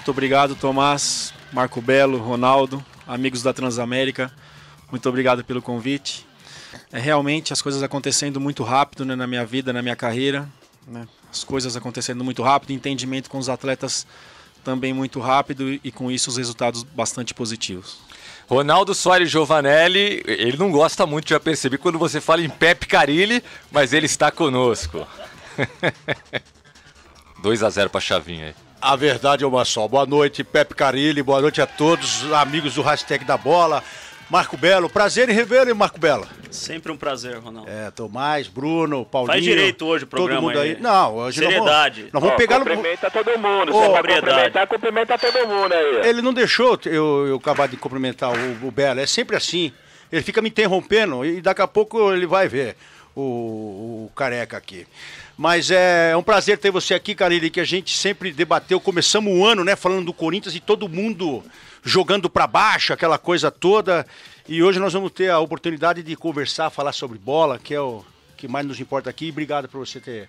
Muito obrigado, Tomás, Marco Belo, Ronaldo, amigos da Transamérica. Muito obrigado pelo convite. Realmente as coisas acontecendo muito rápido, né, na minha vida, na minha carreira, né? As coisas acontecendo muito rápido, entendimento com os atletas também muito rápido e com isso os resultados bastante positivos. Ronaldo Soares Giovanelli, ele não gosta muito, já percebi, quando você fala em Pepe Carilli, mas ele está conosco. 2-0 para a chavinha aí. A verdade é uma só. Boa noite, Pepe Carilli, boa noite a todos os amigos do Hashtag da Bola. Marco Belo, prazer em revê-lo, hein, Marco Belo? Sempre um prazer, Ronaldo. Tomás, Bruno, Paulinho. Faz direito hoje o programa, todo mundo aí. aí. Não, hoje seriedade. Nós vamos pegar cumprimenta todo mundo. Você vai cumprimenta todo mundo aí. Ele não deixou eu acabar de cumprimentar o Belo. É sempre assim. Ele fica me interrompendo e daqui a pouco ele vai ver o careca aqui. Mas é um prazer ter você aqui, Carilli, que a gente sempre debateu. Começamos o ano, né, falando do Corinthians e todo mundo jogando para baixo, aquela coisa toda. E hoje nós vamos ter a oportunidade de conversar, falar sobre bola, que é o que mais nos importa aqui. Obrigado por você ter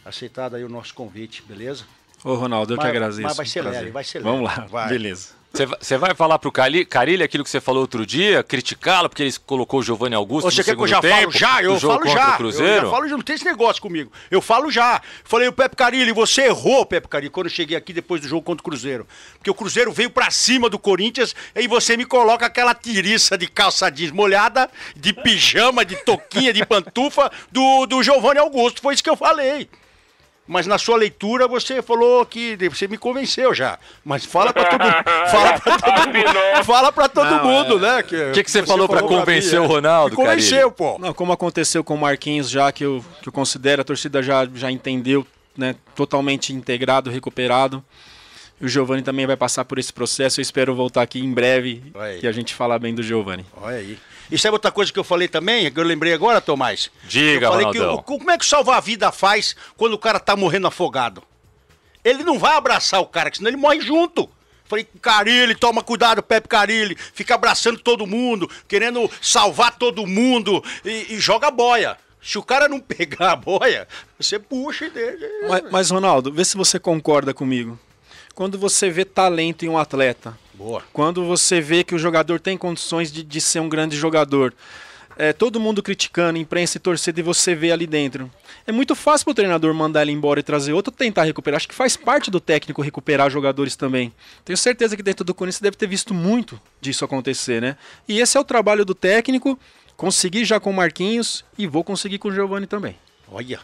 aceitado aí o nosso convite, beleza? Ô, Ronaldo, eu que agradeço. Mas vai ser leve, vai ser leve. Vamos lá, vai. Beleza. Você vai falar pro Carilli aquilo que você falou outro dia, criticá-lo porque ele colocou o Giovanni Augusto no segundo tempo? Você quer que eu já falo já? Eu falo já. Eu já falo, não tem esse negócio comigo. Eu falo já. Falei, o Pepe Carilli, você errou, Pepe Carilli, quando eu cheguei aqui depois do jogo contra o Cruzeiro. Porque o Cruzeiro veio pra cima do Corinthians e você me coloca aquela tiriça de calça jeans molhada, de pijama, de toquinha, de pantufa do Giovanni Augusto. Foi isso que eu falei. Mas na sua leitura você falou que você me convenceu já. Mas fala pra todo mundo. Fala pra todo mundo, né? O que você falou pra convencer o Ronaldo, Carilli? Convenceu, pô. Não, como aconteceu com o Marquinhos já, que eu considero, a torcida já entendeu, né? Totalmente integrado, recuperado. E o Giovanni também vai passar por esse processo. Eu espero voltar aqui em breve e a gente falar bem do Giovanni. Olha aí. E sabe outra coisa que eu falei também, que eu lembrei agora, Tomás? Diga, eu falei Ronaldão. Como é que o salva-vida faz quando o cara tá morrendo afogado? Ele não vai abraçar o cara, senão ele morre junto. Falei, Carilli, toma cuidado, Pepe Carilli, fica abraçando todo mundo, querendo salvar todo mundo e joga a boia. Se o cara não pegar a boia, você puxa dele. Mas, Ronaldo, vê se você concorda comigo. Quando você vê talento em um atleta, boa. Quando você vê que o jogador tem condições de ser um grande jogador, todo mundo criticando, imprensa e torcida, e você vê ali dentro. É muito fácil para o treinador mandar ele embora e trazer outro, tentar recuperar. Acho que faz parte do técnico recuperar jogadores também. Tenho certeza que dentro do Corinthians você deve ter visto muito disso acontecer, né? E esse é o trabalho do técnico, consegui já com o Marquinhos e vou conseguir com o Giovanni também. Olha.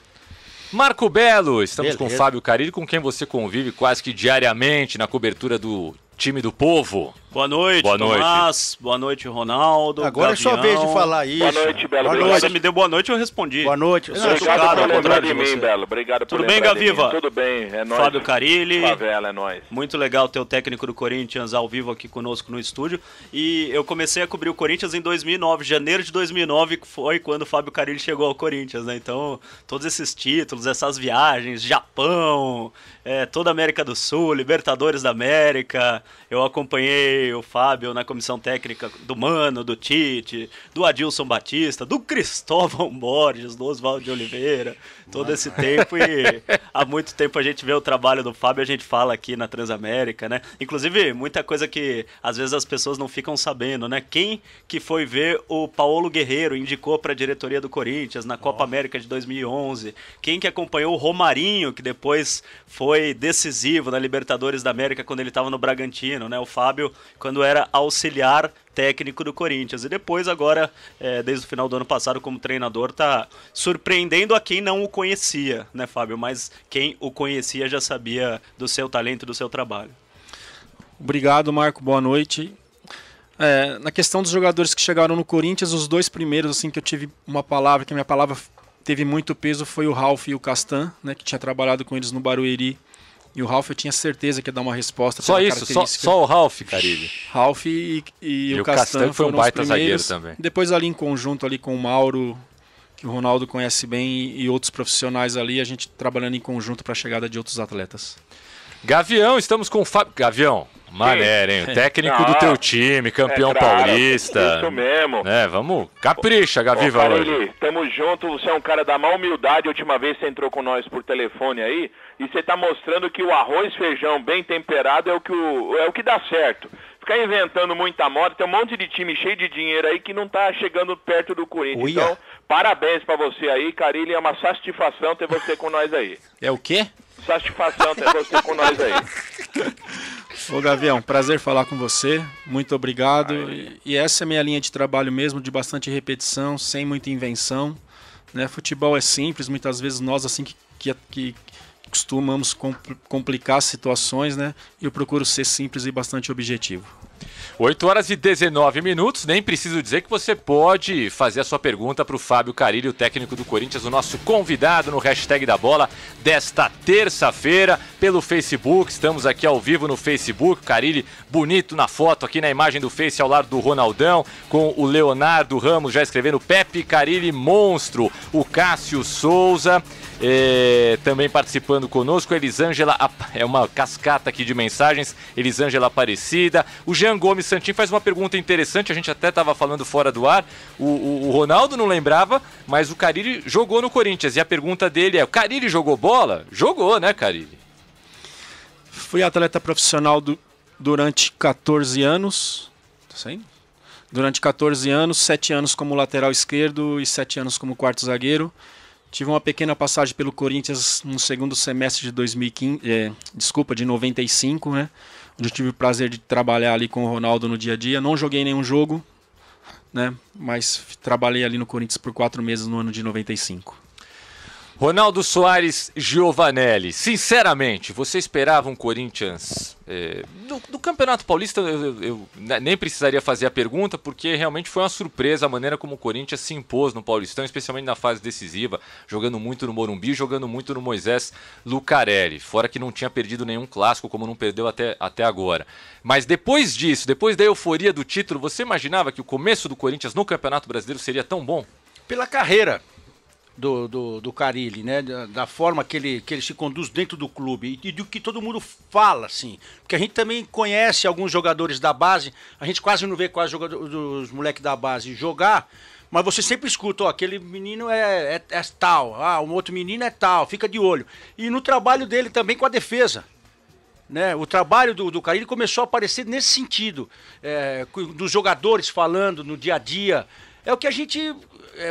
Marco Belo, estamos Beleza. com o Fábio Carilli, com quem você convive quase que diariamente na cobertura do time do povo. Boa noite, Tomás. Boa noite, Ronaldo. Agora Gavião. é sua vez de falar isso. Boa noite, Belo. Boa noite. Você me deu boa noite, eu respondi. Boa noite. Obrigado por lembrar de mim, Belo. Obrigado por Tudo bem, lembrar de mim. Gaviva? Tudo bem, é nóis. Fábio Carilli. Favela, é nóis. Muito legal ter o técnico do Corinthians ao vivo aqui conosco no estúdio. E eu comecei a cobrir o Corinthians em 2009. Janeiro de 2009 foi quando o Fábio Carilli chegou ao Corinthians, né? Então, todos esses títulos, essas viagens, Japão, toda a América do Sul, Libertadores da América. Eu acompanhei o Fábio na comissão técnica do Mano, do Tite, do Adilson Batista, do Cristóvão Borges, do Oswaldo de Oliveira, todo esse tempo, e há muito tempo a gente vê o trabalho do Fábio, a gente fala aqui na Transamérica, né? Inclusive, muita coisa que às vezes as pessoas não ficam sabendo, né? Quem que foi ver o Paulo Guerreiro indicou para a diretoria do Corinthians na Copa América de 2011? Quem que acompanhou o Romarinho, que depois foi decisivo na Libertadores da América quando ele estava no Bragantino, né? O Fábio, quando era auxiliar técnico do Corinthians. E depois agora, desde o final do ano passado, como treinador, tá surpreendendo a quem não o conhecia, né, Fábio? Mas quem o conhecia já sabia do seu talento e do seu trabalho. Obrigado, Marco. Boa noite. Na questão dos jogadores que chegaram no Corinthians, os dois primeiros, assim, que eu tive uma palavra, que a minha palavra teve muito peso, foi o Ralf e o Castan, né, que tinha trabalhado com eles no Barueri. E o Ralf eu tinha certeza que ia dar uma resposta. Só isso? Só o Ralf, Carilli? Ralf e o Castan foi um baita zagueiro também. Depois ali em conjunto ali com o Mauro, que o Ronaldo conhece bem, e outros profissionais ali, a gente trabalhando em conjunto para a chegada de outros atletas. Gavião, estamos com o Fábio. Gavião, Maneiro, hein? O técnico do teu time, campeão paulista. Isso mesmo. Vamos, capricha, Gaviva. Carilli, tamo junto, você é um cara da má humildade. A última vez você entrou com nós por telefone aí, e você tá mostrando que o arroz e feijão bem temperado é o que dá certo. Ficar inventando muita moda, tem um monte de time cheio de dinheiro aí que não tá chegando perto do Corinthians. Uia. Então, parabéns pra você aí, Carilli, é uma satisfação ter você com nós aí. É o quê? Satisfação ter você com nós aí. Ô Gavião, prazer falar com você, muito obrigado. E essa é a minha linha de trabalho mesmo, de bastante repetição, sem muita invenção. Né? Futebol é simples, muitas vezes nós assim que costumamos complicar situações, né? E eu procuro ser simples e bastante objetivo. 8h19, nem preciso dizer que você pode fazer a sua pergunta para o Fábio Carilli, o técnico do Corinthians, o nosso convidado no Hashtag da Bola desta terça-feira pelo Facebook. Estamos aqui ao vivo no Facebook, Carilli bonito na foto aqui na imagem do Face ao lado do Ronaldão, com o Leonardo Ramos já escrevendo Pepe Carilli monstro, o Cássio Souza também participando conosco, Elisângela, é uma cascata aqui de mensagens, Elisângela Aparecida, o Jean Gomes Santin faz uma pergunta interessante, a gente até estava falando fora do ar, o Ronaldo não lembrava, mas o Carilli jogou no Corinthians, e a pergunta dele é, o Carilli jogou bola? Jogou, né, Carilli? Fui atleta profissional durante 14 anos, tá saindo? Durante 14 anos, 7 anos como lateral esquerdo e 7 anos como quarto zagueiro. Tive uma pequena passagem pelo Corinthians no segundo semestre de 95, né? Onde eu tive o prazer de trabalhar ali com o Ronaldo no dia a dia. Não joguei nenhum jogo, né? Mas trabalhei ali no Corinthians por 4 meses no ano de 95. Ronaldo Soares Giovanelli, sinceramente, você esperava um Corinthians... Do Campeonato Paulista eu nem precisaria fazer a pergunta, porque realmente foi uma surpresa a maneira como o Corinthians se impôs no Paulistão, especialmente na fase decisiva, jogando muito no Morumbi, jogando muito no Moisés Lucarelli, fora que não tinha perdido nenhum clássico, como não perdeu até agora. Mas depois disso, depois da euforia do título, você imaginava que o começo do Corinthians no Campeonato Brasileiro seria tão bom? Pela carreira do Carilli, né? Da forma que ele se conduz dentro do clube e do que todo mundo fala, assim. Porque a gente também conhece alguns jogadores da base, a gente quase não vê quase os moleques da base jogar, mas você sempre escuta, ó, aquele menino é tal, um outro menino é tal, fica de olho. E no trabalho dele também com a defesa. Né? O trabalho do Carilli começou a aparecer nesse sentido, dos jogadores falando no dia a dia. É o que a gente...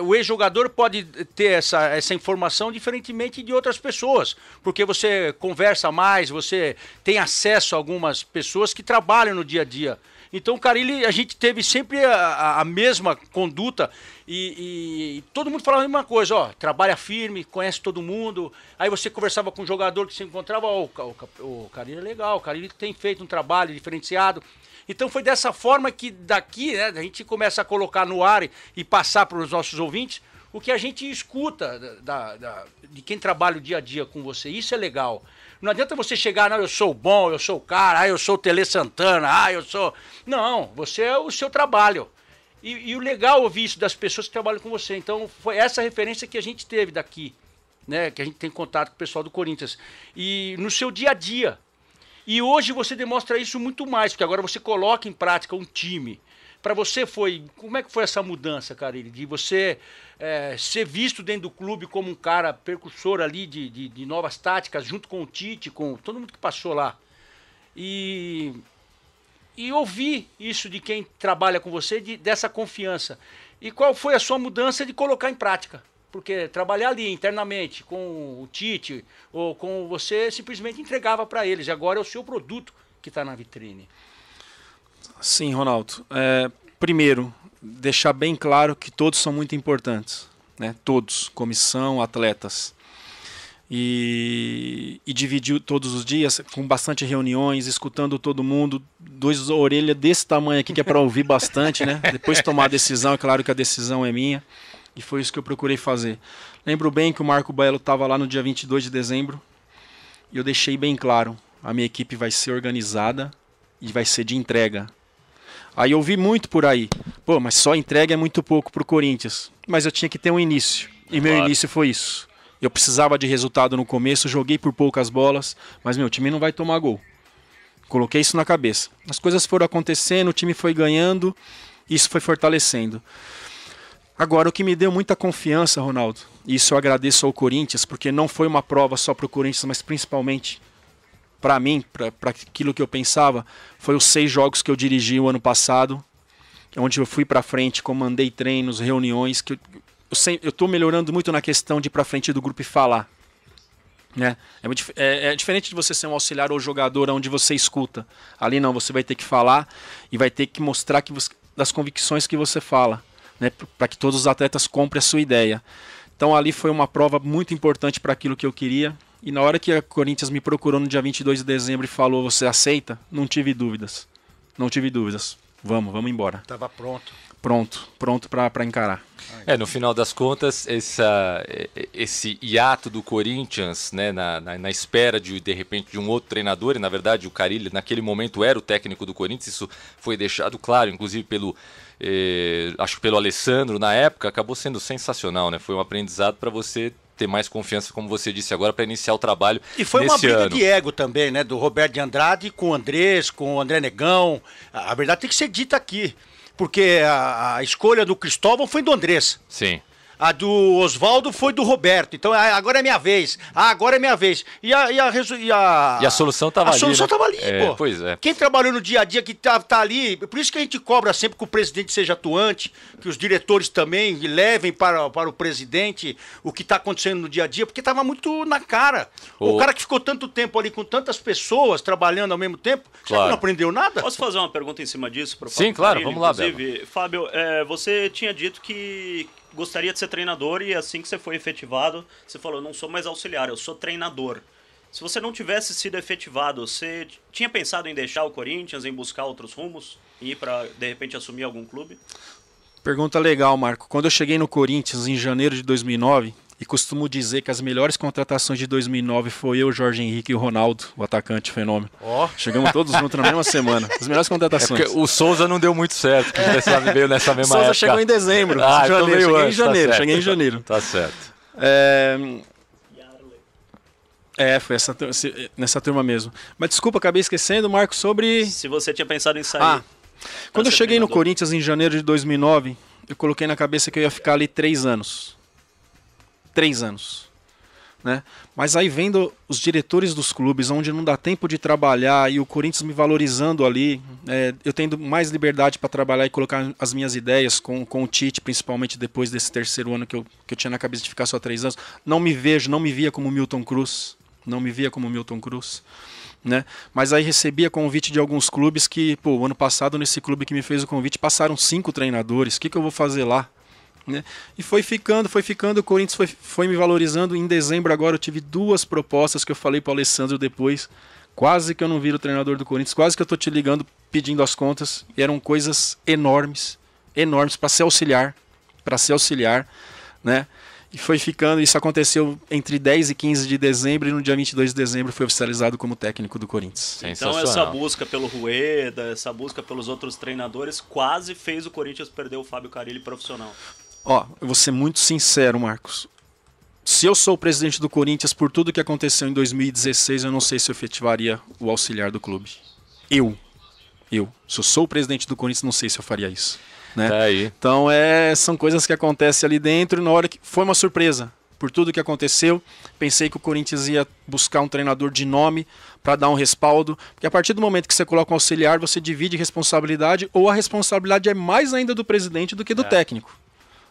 O ex-jogador pode ter essa informação diferentemente de outras pessoas, porque você conversa mais, você tem acesso a algumas pessoas que trabalham no dia a dia. Então, o Carilli, a gente teve sempre a mesma conduta e todo mundo falava a mesma coisa, ó, trabalha firme, conhece todo mundo. Aí você conversava com um jogador que você encontrava, ó, o Carilli é legal, o Carilli tem feito um trabalho diferenciado. Então foi dessa forma que daqui, né, a gente começa a colocar no ar e passar para os nossos ouvintes o que a gente escuta de quem trabalha o dia a dia com você. Isso é legal. Não adianta você chegar, não, eu sou bom, eu sou o cara, eu sou o Tele Santana, eu sou... Não, você é o seu trabalho. E o legal ouvir isso das pessoas que trabalham com você. Então foi essa referência que a gente teve daqui, né, que a gente tem contato com o pessoal do Corinthians. E no seu dia a dia. E hoje você demonstra isso muito mais, porque agora você coloca em prática um time. Para você como é que foi essa mudança, Carilli, de você ser visto dentro do clube como um cara percursor ali de novas táticas, junto com o Tite, com todo mundo que passou lá. E ouvir isso de quem trabalha com você, dessa confiança. E qual foi a sua mudança de colocar em prática? Porque trabalhar ali internamente com o Tite ou com você simplesmente entregava para eles. E agora é o seu produto que está na vitrine. Sim, Ronaldo. Primeiro, deixar bem claro que todos são muito importantes. Né? Todos, comissão, atletas. E dividir todos os dias com bastante reuniões, escutando todo mundo. 2 orelhas desse tamanho aqui que é para ouvir bastante. Né? Depois tomar a decisão, é claro que a decisão é minha. E foi isso que eu procurei fazer. Lembro bem que o Marco Belo estava lá no dia 22 de dezembro. E eu deixei bem claro. A minha equipe vai ser organizada e vai ser de entrega. Aí eu ouvi muito por aí. Pô, mas só entrega é muito pouco para o Corinthians. Mas eu tinha que ter um início. E meu início foi isso. Eu precisava de resultado no começo. Joguei por poucas bolas. Mas meu time não vai tomar gol. Coloquei isso na cabeça. As coisas foram acontecendo, o time foi ganhando, isso foi fortalecendo. Agora, o que me deu muita confiança, Ronaldo, e isso eu agradeço ao Corinthians, porque não foi uma prova só para o Corinthians, mas principalmente para mim, para aquilo que eu pensava, foi os 6 jogos que eu dirigi o ano passado, onde eu fui para frente, comandei treinos, reuniões, que eu estou melhorando muito na questão de ir para frente do grupo e falar. Né? É diferente de você ser um auxiliar ou jogador onde você escuta. Ali não, você vai ter que falar e vai ter que mostrar das convicções que você fala, né? Para que todos os atletas comprem a sua ideia. Então ali foi uma prova muito importante para aquilo que eu queria. E na hora que a Corinthians me procurou no dia 22 de dezembro e falou, você aceita? Não tive dúvidas. Não tive dúvidas. Vamos embora. Estava pronto. Pronto para encarar. No final das contas, esse hiato do Corinthians, né, na espera de repente de um outro treinador, e na verdade o Carille naquele momento era o técnico do Corinthians, isso foi deixado claro, inclusive pelo Alessandro na época, acabou sendo sensacional, né? Foi um aprendizado para você ter mais confiança, como você disse agora, para iniciar o trabalho nesse ano. E foi uma briga de ego também, né? Do Roberto de Andrade com o Andrés, com o André Negão. A verdade tem que ser dita aqui. Porque a escolha do Cristóvão foi do Andrés. Sim. A do Oswaldo foi do Roberto. Então agora é minha vez. Agora é minha vez. E a solução estava ali. A solução estava ali, pô. Pois é. Quem trabalhou no dia a dia, que tá ali. Por isso que a gente cobra sempre que o presidente seja atuante, que os diretores também levem para o presidente o que está acontecendo no dia a dia, porque estava muito na cara. O cara que ficou tanto tempo ali com tantas pessoas trabalhando ao mesmo tempo, claro. Você não aprendeu nada? Posso fazer uma pergunta em cima disso? Sim, claro, vamos lá, inclusive, Fábio, você tinha dito que gostaria de ser treinador e assim que você foi efetivado, você falou, não sou mais auxiliar, eu sou treinador. Se você não tivesse sido efetivado, você tinha pensado em deixar o Corinthians, em buscar outros rumos e ir para, de repente, assumir algum clube? Pergunta legal, Marco. Quando eu cheguei no Corinthians em janeiro de 2009, e costumo dizer que as melhores contratações de 2009 foi eu, Jorge Henrique e o Ronaldo, o atacante fenômeno. Chegamos todos juntos na mesma semana. As melhores contratações. Porque o Souza não deu muito certo, que veio nessa mesma época. Souza chegou em dezembro. Cheguei em janeiro. Tá certo. Foi nessa turma mesmo. Mas desculpa, acabei esquecendo, Marco, sobre... Se você tinha pensado em sair. Quando eu cheguei no Corinthians em janeiro de 2009, eu coloquei na cabeça que eu ia ficar ali 3 anos. 3 anos. Né? Mas aí vendo os diretores dos clubes, onde não dá tempo de trabalhar, e o Corinthians me valorizando ali, eu tendo mais liberdade para trabalhar e colocar as minhas ideias com o Tite, principalmente depois desse 3º ano que eu tinha na cabeça de ficar só 3 anos, não me via como Milton Cruz. Né? Mas aí recebia convite de alguns clubes que, o ano passado, nesse clube que me fez o convite, passaram 5 treinadores. O que eu vou fazer lá? Né? E foi ficando, o Corinthians foi me valorizando. Em dezembro agora eu tive 2 propostas que eu falei para o Alessandro depois. Quase que eu não viro o treinador do Corinthians, quase que eu estou te ligando pedindo as contas. E eram coisas enormes para ser auxiliar, né? E foi ficando, isso aconteceu entre 10 e 15 de dezembro, e no dia 22 de dezembro foi oficializado como técnico do Corinthians. Então essa busca pelo Rueda, essa busca pelos outros treinadores, quase fez o Corinthians perder o Fábio Carille profissional. Eu vou ser muito sincero, Marcos. Se eu sou o presidente do Corinthians, por tudo que aconteceu em 2016, eu não sei se eu efetivaria o auxiliar do clube. Eu. Se eu sou o presidente do Corinthians, não sei se eu faria isso. Né? Tá aí. Então são coisas que acontecem ali dentro, na hora que foi uma surpresa. Por tudo que aconteceu, pensei que o Corinthians ia buscar um treinador de nome para dar um respaldo, porque a partir do momento que você coloca um auxiliar, você divide responsabilidade, ou a responsabilidade é mais ainda do presidente do que do técnico.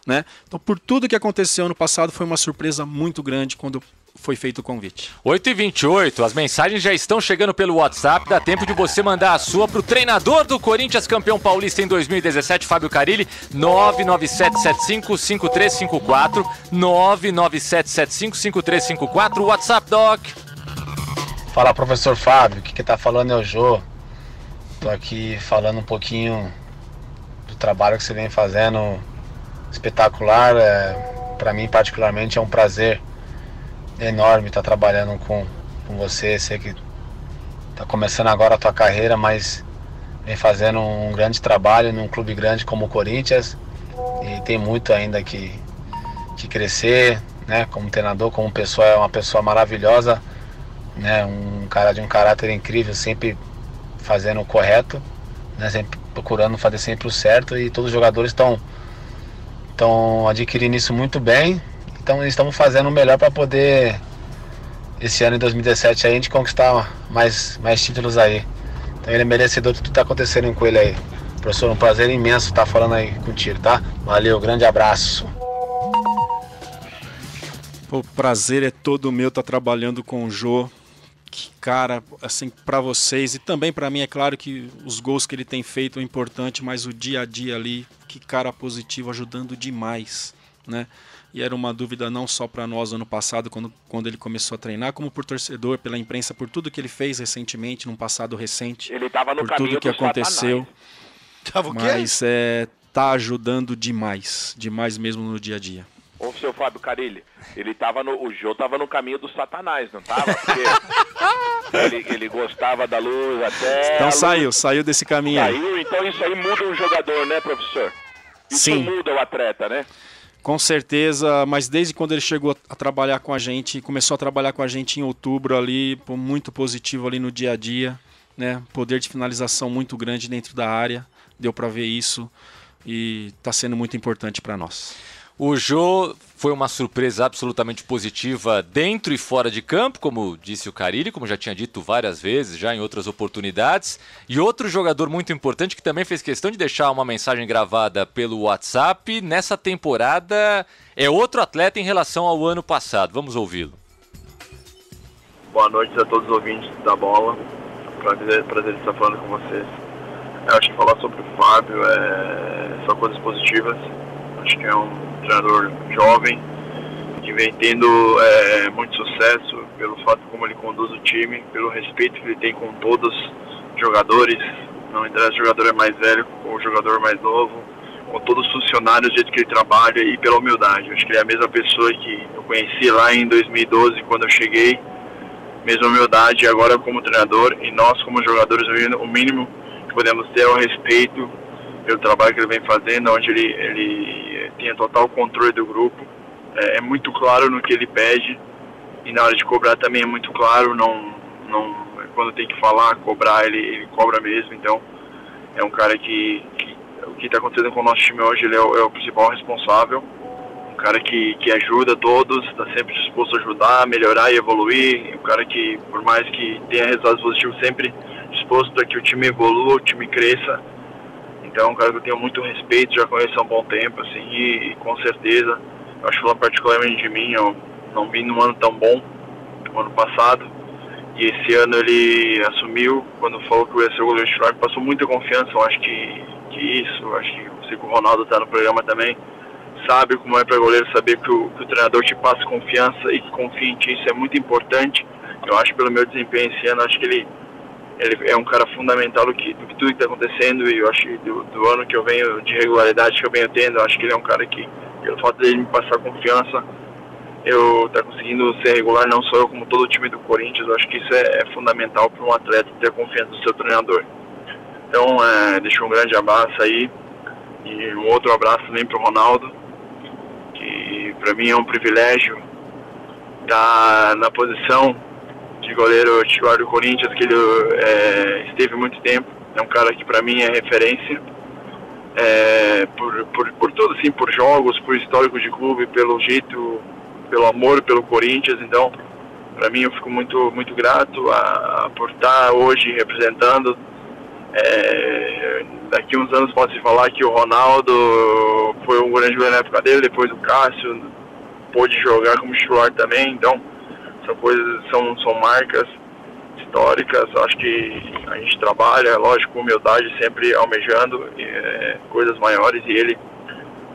Né? Então, por tudo que aconteceu ano passado, foi uma surpresa muito grande quando foi feito o convite. 8h28, as mensagens já estão chegando pelo WhatsApp, dá tempo de você mandar a sua para o treinador do Corinthians, campeão paulista em 2017, Fábio Carille, 997755354, 997755354, WhatsApp, Doc. Fala, professor Fábio, o que tá falando é o Jô. Tô aqui falando um pouquinho do trabalho que você vem fazendo, espetacular, para mim particularmente é um prazer enorme estar trabalhando com você. Sei que está começando agora a tua carreira, mas vem fazendo um grande trabalho num clube grande como o Corinthians e tem muito ainda que crescer, né? Como treinador, como pessoa, é uma pessoa maravilhosa, né? Um cara de um caráter incrível, sempre fazendo o correto, né? Sempre procurando fazer sempre o certo, e todos os jogadores estão adquirindo isso muito bem. Então estamos fazendo o melhor para poder, esse ano em 2017, aí, a gente conquistar mais títulos aí. Então ele é merecedor de tudo que está acontecendo com ele aí. Professor, um prazer imenso estar falando aí contigo, tá? Valeu, grande abraço. O prazer é todo meu estar trabalhando com o Jô. Que cara, assim, para vocês e também para mim, é claro que os gols que ele tem feito é importante, mas o dia a dia ali, que cara positivo, ajudando demais, né? E era uma dúvida não só para nós ano passado, quando ele começou a treinar, como por torcedor, pela imprensa, por tudo que ele fez recentemente, num passado recente. Ele estava no por caminho tudo que aconteceu. Tava o quê? Mas tá ajudando demais mesmo no dia a dia. Ô, seu Fábio Carilli, o Jô tava no caminho do Satanás, não tava? Porque ele gostava da luz até... Então saiu desse caminho aí. Saiu, então isso aí muda o jogador, né, professor? Isso Sim. Muda o atleta, né? Com certeza, mas desde quando ele chegou a trabalhar com a gente, começou a trabalhar com a gente em outubro ali, muito positivo ali no dia a dia, né? Poder de finalização muito grande dentro da área, deu para ver isso e está sendo muito importante para nós. O Jô foi uma surpresa absolutamente positiva dentro e fora de campo, como disse o Carilli, como já tinha dito várias vezes, já em outras oportunidades. E outro jogador muito importante que também fez questão de deixar uma mensagem gravada pelo WhatsApp, nessa temporada é outro atleta em relação ao ano passado. Vamos ouvi-lo. Boa noite a todos os ouvintes da Bola. Prazer estar falando com vocês. Eu acho que falar sobre o Fábio é só coisas positivas. Acho que é um treinador jovem que vem tendo muito sucesso pelo fato como ele conduz o time, pelo respeito que ele tem com todos os jogadores, não interessa se o jogador é mais velho ou o jogador mais novo, com todos os funcionários, do jeito que ele trabalha e pela humildade. Acho que ele é a mesma pessoa que eu conheci lá em 2012 quando eu cheguei, mesma humildade agora como treinador, e nós como jogadores o mínimo que podemos ter é o respeito pelo trabalho que ele vem fazendo, onde ele tem total controle do grupo, é muito claro no que ele pede, e na hora de cobrar também é muito claro, não quando tem que falar, cobrar, ele cobra mesmo. Então é um cara que o que está acontecendo com o nosso time hoje, ele é o principal responsável, um cara que ajuda todos, está sempre disposto a ajudar, melhorar e evoluir, um cara que, por mais que tenha resultados positivos, sempre disposto a que o time evolua, o time cresça. Então, um cara que eu tenho muito respeito, já conheço há um bom tempo, assim, e com certeza, eu acho que falando particularmente de mim, eu não vi num ano tão bom, no ano passado, e esse ano ele assumiu, quando falou que ia ser o goleiro titular, me passou muita confiança. Eu acho que isso, acho que eu sei que o Ronaldo está no programa também, sabe como é para goleiro saber que o treinador te passa confiança e que confia em ti, isso é muito importante. Eu acho, pelo meu desempenho esse ano, acho que ele é um cara fundamental do que tudo que está acontecendo, e eu acho que do ano que eu venho, de regularidade que eu venho tendo, eu acho que ele é um cara que, pelo fato dele me passar confiança, eu tá conseguindo ser regular, não só eu, como todo o time do Corinthians. Eu acho que isso é fundamental para um atleta ter a confiança do seu treinador. Então, deixo um grande abraço aí, e um outro abraço também para o Ronaldo, que para mim é um privilégio estar na posição de goleiro titular do Corinthians, que ele esteve muito tempo. É um cara que para mim é referência, por tudo, assim, por jogos, por histórico de clube, pelo jeito, pelo amor pelo Corinthians. Então, para mim, eu fico muito, muito grato por estar hoje representando. Daqui uns anos pode-se falar que o Ronaldo foi um grande goleiro na época dele, depois o Cássio pôde jogar como titular também. Então, são coisas, são marcas históricas. Acho que a gente trabalha, lógico, com humildade, sempre almejando coisas maiores, e ele,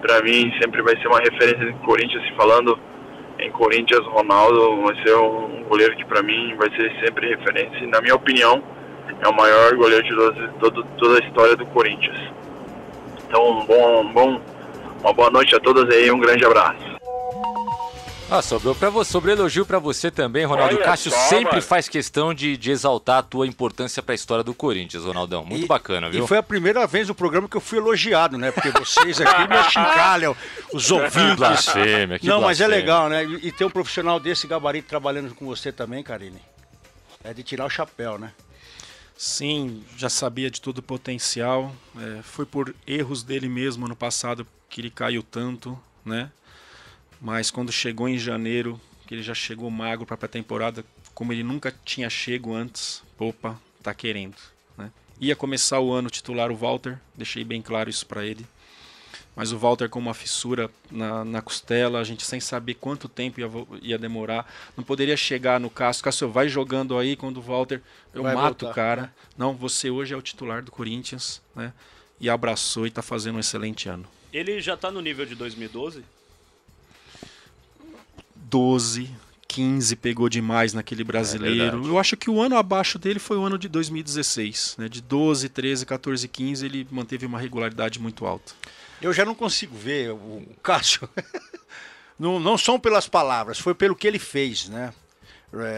para mim, sempre vai ser uma referência do Corinthians. Se falando em Corinthians, Ronaldo vai ser um goleiro que, para mim, vai ser sempre referência, e, na minha opinião, é o maior goleiro de toda a história do Corinthians. Então, uma boa noite a todas aí, um grande abraço. Sobre elogio pra você também, Ronaldo. O Cássio sempre faz questão de exaltar a tua importância pra história do Corinthians, Ronaldão. Muito bacana, viu? E foi a primeira vez no programa que eu fui elogiado, né? Porque vocês aqui me achincalham, os ouvintes. Blasfêmia, Não, mas é legal, né? E ter um profissional desse gabarito trabalhando com você também, Carilli, é de tirar o chapéu, né? Sim, já sabia de todo o potencial. Foi por erros dele mesmo ano passado que ele caiu tanto, né? Mas quando chegou em janeiro, que ele já chegou magro para a pré-temporada, como ele nunca tinha chego antes, opa, tá querendo, né? Ia começar o ano titular o Walter, deixei bem claro isso para ele. Mas o Walter com uma fissura na costela, a gente sem saber quanto tempo ia demorar. Não poderia chegar no Cássio, vai jogando aí, quando o Walter, eu vai mato voltar, o cara. Né? Não, você hoje é o titular do Corinthians, né? E abraçou e tá fazendo um excelente ano. Ele já tá no nível de 2012? 12, 15 pegou demais naquele brasileiro. Eu acho que o ano abaixo dele foi o ano de 2016, né? De 12, 13, 14, 15 ele manteve uma regularidade muito alta. Eu já não consigo ver o Cássio, não são pelas palavras, foi pelo que ele fez, né?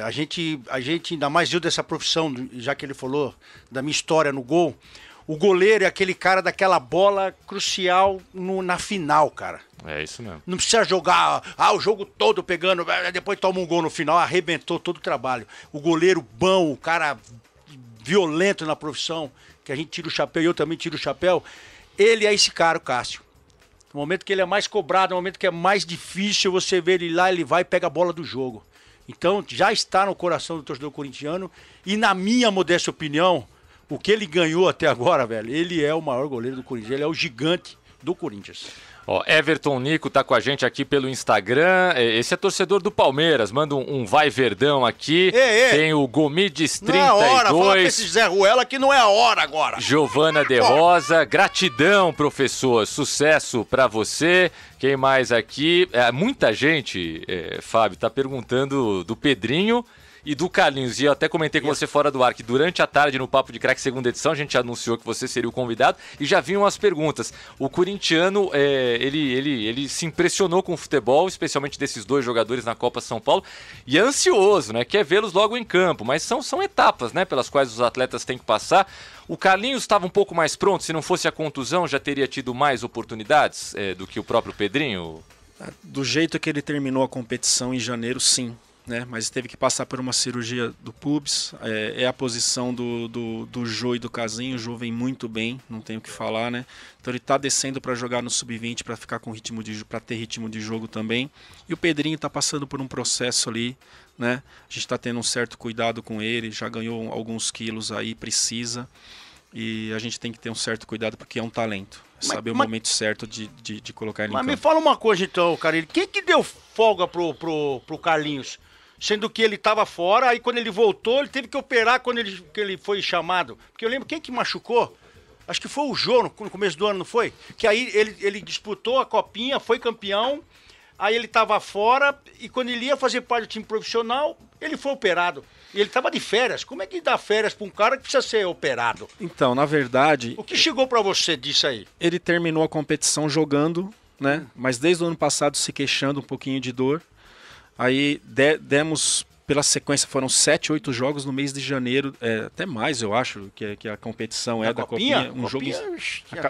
A gente ainda mais eu dessa profissão, já que ele falou da minha história no gol, o goleiro é aquele cara daquela bola crucial na final, cara. É isso mesmo. Não precisa jogar o jogo todo pegando, depois toma um gol no final, arrebentou todo o trabalho. O goleiro bom, o cara violento na profissão, que a gente tira o chapéu e eu também tiro o chapéu. Ele é esse cara, o Cássio. No momento que ele é mais cobrado, no momento que é mais difícil, você vê ele lá, ele vai e pega a bola do jogo. Então, já está no coração do torcedor corintiano. E na minha modesta opinião, o que ele ganhou até agora, velho, ele é o maior goleiro do Corinthians. Ele é o gigante do Corinthians. Ó, Everton Nico tá com a gente aqui pelo Instagram. Esse é torcedor do Palmeiras. Manda um vai Verdão aqui. Tem o Gomides 32. Não é a hora, fala pra esse Zé Ruela que não é a hora agora. Giovana de Rosa. Gratidão, professor. Sucesso pra você. Quem mais aqui? Muita gente, Fábio, tá perguntando do Pedrinho e do Carlinhos. E eu até comentei com você fora do ar que durante a tarde no Papo de Craque segunda edição a gente anunciou que você seria o convidado e já vinham as perguntas. O corintiano, ele se impressionou com o futebol, especialmente desses dois jogadores na Copa São Paulo, e é ansioso, né? Quer vê-los logo em campo, mas são etapas, né, pelas quais os atletas têm que passar. O Carlinhos estava um pouco mais pronto, se não fosse a contusão já teria tido mais oportunidades do que o próprio Pedrinho? Do jeito que ele terminou a competição em janeiro, sim. Né? Mas teve que passar por uma cirurgia do pubis, é a posição do Jô e do Casinho. O Jô vem muito bem, não tenho o que falar, né? Então ele está descendo para jogar no sub-20 para ficar com para ter ritmo de jogo também. E o Pedrinho está passando por um processo ali, né? A gente está tendo um certo cuidado com ele, já ganhou alguns quilos aí, precisa, e a gente tem que ter um certo cuidado porque é um talento. Saber o momento certo de colocar ele em campo. Mas me fala uma coisa então, Carille, quem que deu folga pro Carlinhos? Sendo que ele estava fora, aí quando ele voltou, ele teve que operar quando ele foi chamado. Porque eu lembro, quem que machucou? Acho que foi o Jô no começo do ano, não foi? Que aí ele disputou a copinha, foi campeão, aí ele estava fora, e quando ele ia fazer parte do time profissional, ele foi operado. E ele estava de férias. Como é que dá férias para um cara que precisa ser operado? Então, na verdade... O que chegou para você disso aí? Ele terminou a competição jogando, né? Mas desde o ano passado se queixando um pouquinho de dor. Aí demos, pela sequência, foram 7, 8 jogos no mês de janeiro, até mais eu acho, que a competição da Copinha. Um jogo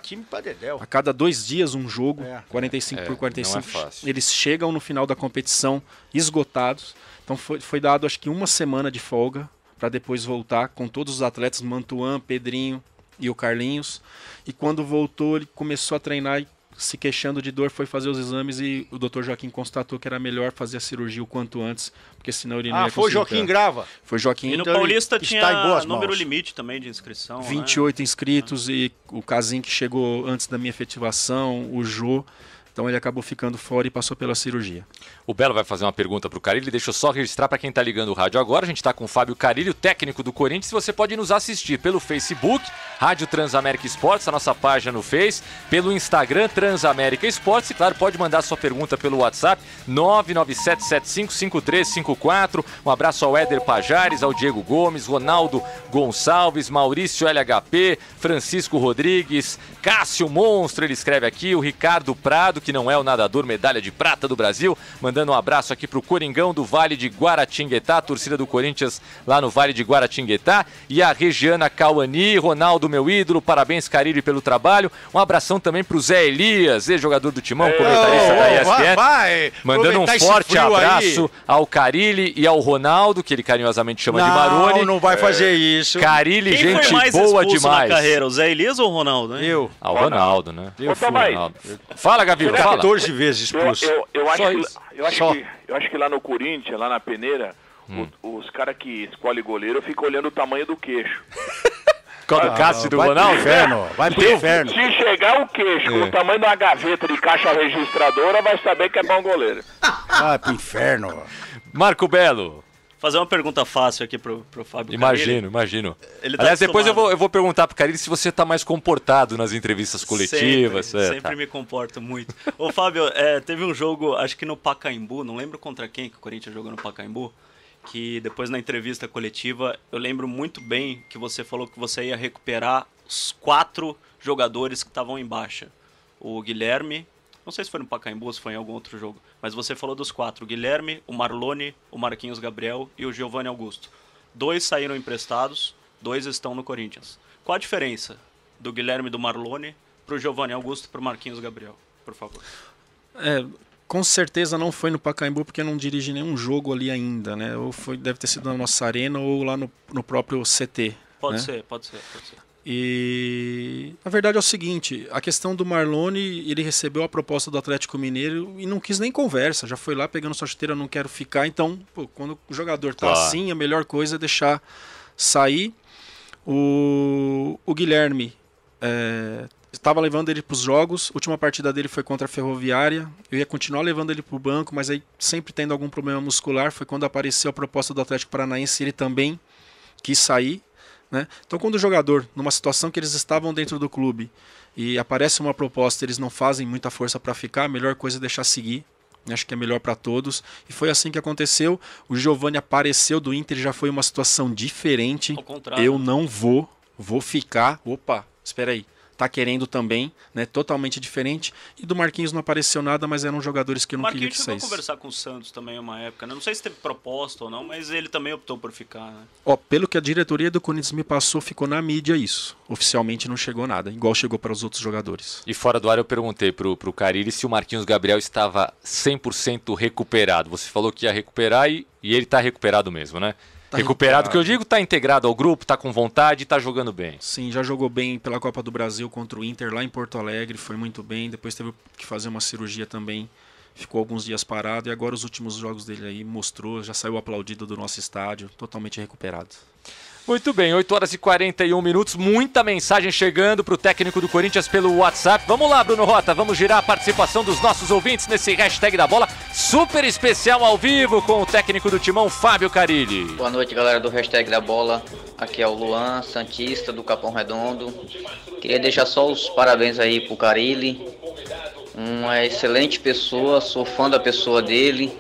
time pra dedéu. A cada 2 dias um jogo, 45 por 45. Não é fácil. Eles chegam no final da competição esgotados. Então foi dado acho que uma semana de folga para depois voltar com todos os atletas, Mantuan, Pedrinho e o Carlinhos. E quando voltou ele começou a treinar e se queixando de dor, foi fazer os exames e o Dr. Joaquim constatou que era melhor fazer a cirurgia o quanto antes, porque senão ele não ia conseguir. Foi Joaquim Grava? Foi Joaquim. E no então Paulista tinha número limite também de inscrição. 28 né? inscritos e o Casim que chegou antes da minha efetivação, o Jô. Então ele acabou ficando fora e passou pela cirurgia. O Belo vai fazer uma pergunta para o Carille. Deixa eu só registrar para quem está ligando o rádio agora. A gente está com o Fábio Carille, o técnico do Corinthians. Você pode nos assistir pelo Facebook, Rádio Transamérica Esportes, a nossa página no Face, pelo Instagram, Transamérica Esportes. E claro, pode mandar sua pergunta pelo WhatsApp, 997755354. Um abraço ao Éder Pajares, ao Diego Gomes, Ronaldo Gonçalves, Maurício LHP, Francisco Rodrigues, Cássio Monstro, ele escreve aqui, o Ricardo Prado, que não é o nadador medalha de prata do Brasil. Mandando um abraço aqui pro Coringão do Vale de Guaratinguetá, a torcida do Corinthians lá no Vale de Guaratinguetá. E a Regiana Cauani, Ronaldo, meu ídolo, parabéns, Carille, pelo trabalho. Um abração também pro Zé Elias, ex-jogador do Timão, comentarista da ESPN. Mandando um forte abraço ao Carille e ao Ronaldo, que ele carinhosamente chama de Maroni. Não vai fazer isso. Carille, gente boa demais. Na carreira, o Zé Elias ou o Ronaldo? Hein? Eu. O Ronaldo, né? Ronaldo. Fala, Gavilo, fala. 14 vezes expulso. Eu acho que lá no Corinthians, lá na peneira, os caras que escolhem goleiro ficam olhando o tamanho do queixo. Do Cássio e do Ronaldo? Vai pro inferno. Se chegar o queixo com o tamanho de uma gaveta de caixa registradora, vai saber que é bom goleiro. Vai pro inferno. Marco Belo. Fazer uma pergunta fácil aqui pro Fábio Carille. Imagino. Aliás, depois eu vou perguntar pro Carille se você tá mais comportado nas entrevistas coletivas. Sempre me comporto muito. Ô, Fábio, teve um jogo, acho que no Pacaembu, não lembro contra quem que o Corinthians jogou no Pacaembu, que depois na entrevista coletiva, eu lembro muito bem que você falou que você ia recuperar os 4 jogadores que estavam em baixa. O Guilherme, não sei se foi no Pacaembu ou se foi em algum outro jogo, mas você falou dos 4, o Guilherme, o Marlone, o Marquinhos Gabriel e o Giovanni Augusto. 2 saíram emprestados, 2 estão no Corinthians. Qual a diferença do Guilherme e do Marlone pro Giovanni Augusto e pro Marquinhos Gabriel, por favor? Com certeza não foi no Pacaembu, porque eu não dirigi nenhum jogo ali ainda, né? Ou deve ter sido na nossa arena ou lá no próprio CT. Pode ser. E na verdade é o seguinte, a questão do Marlone, ele recebeu a proposta do Atlético Mineiro e não quis nem conversa, já foi lá pegando sua chuteira, não quero ficar, então quando o jogador tá assim, a melhor coisa é deixar sair. O Guilherme estava levando ele para os jogos, a última partida dele foi contra a Ferroviária, eu ia continuar levando ele para o banco, mas aí sempre tendo algum problema muscular, foi quando apareceu a proposta do Atlético Paranaense, ele também quis sair. Né? Então quando o jogador, numa situação que eles estavam dentro do clube e aparece uma proposta, eles não fazem muita força para ficar, a melhor coisa é deixar seguir. Acho que é melhor para todos. E foi assim que aconteceu. O Giovanni apareceu do Inter, já foi uma situação diferente. Ao contrário. Eu não vou ficar. Opa, espera aí. Tá querendo também, né? Totalmente diferente. E do Marquinhos não apareceu nada, mas eram jogadores que eu não queria que saísse. Marquinhos chegou a conversar com o Santos também uma época, né? Não sei se teve proposta ou não, mas ele também optou por ficar, né? Pelo que a diretoria do Corinthians me passou, ficou na mídia isso. Oficialmente não chegou nada, igual chegou para os outros jogadores. E fora do ar eu perguntei pro Carille se o Marquinhos Gabriel estava 100% recuperado. Você falou que ia recuperar e ele tá recuperado mesmo, né? Tá recuperado, que eu digo, tá integrado ao grupo, tá com vontade e tá jogando bem. Sim, já jogou bem pela Copa do Brasil contra o Inter lá em Porto Alegre, foi muito bem. Depois teve que fazer uma cirurgia também, ficou alguns dias parado. E agora os últimos jogos dele aí mostrou, já saiu aplaudido do nosso estádio, totalmente recuperado. Muito bem, 8h41, muita mensagem chegando para o técnico do Corinthians pelo WhatsApp. Vamos lá, Bruno Rota, vamos girar a participação dos nossos ouvintes nesse hashtag da bola super especial ao vivo com o técnico do Timão, Fábio Carille. Boa noite, galera do hashtag da bola. Aqui é o Luan, santista do Capão Redondo. Queria deixar só os parabéns aí pro Carille. Uma excelente pessoa, sou fã da pessoa dele.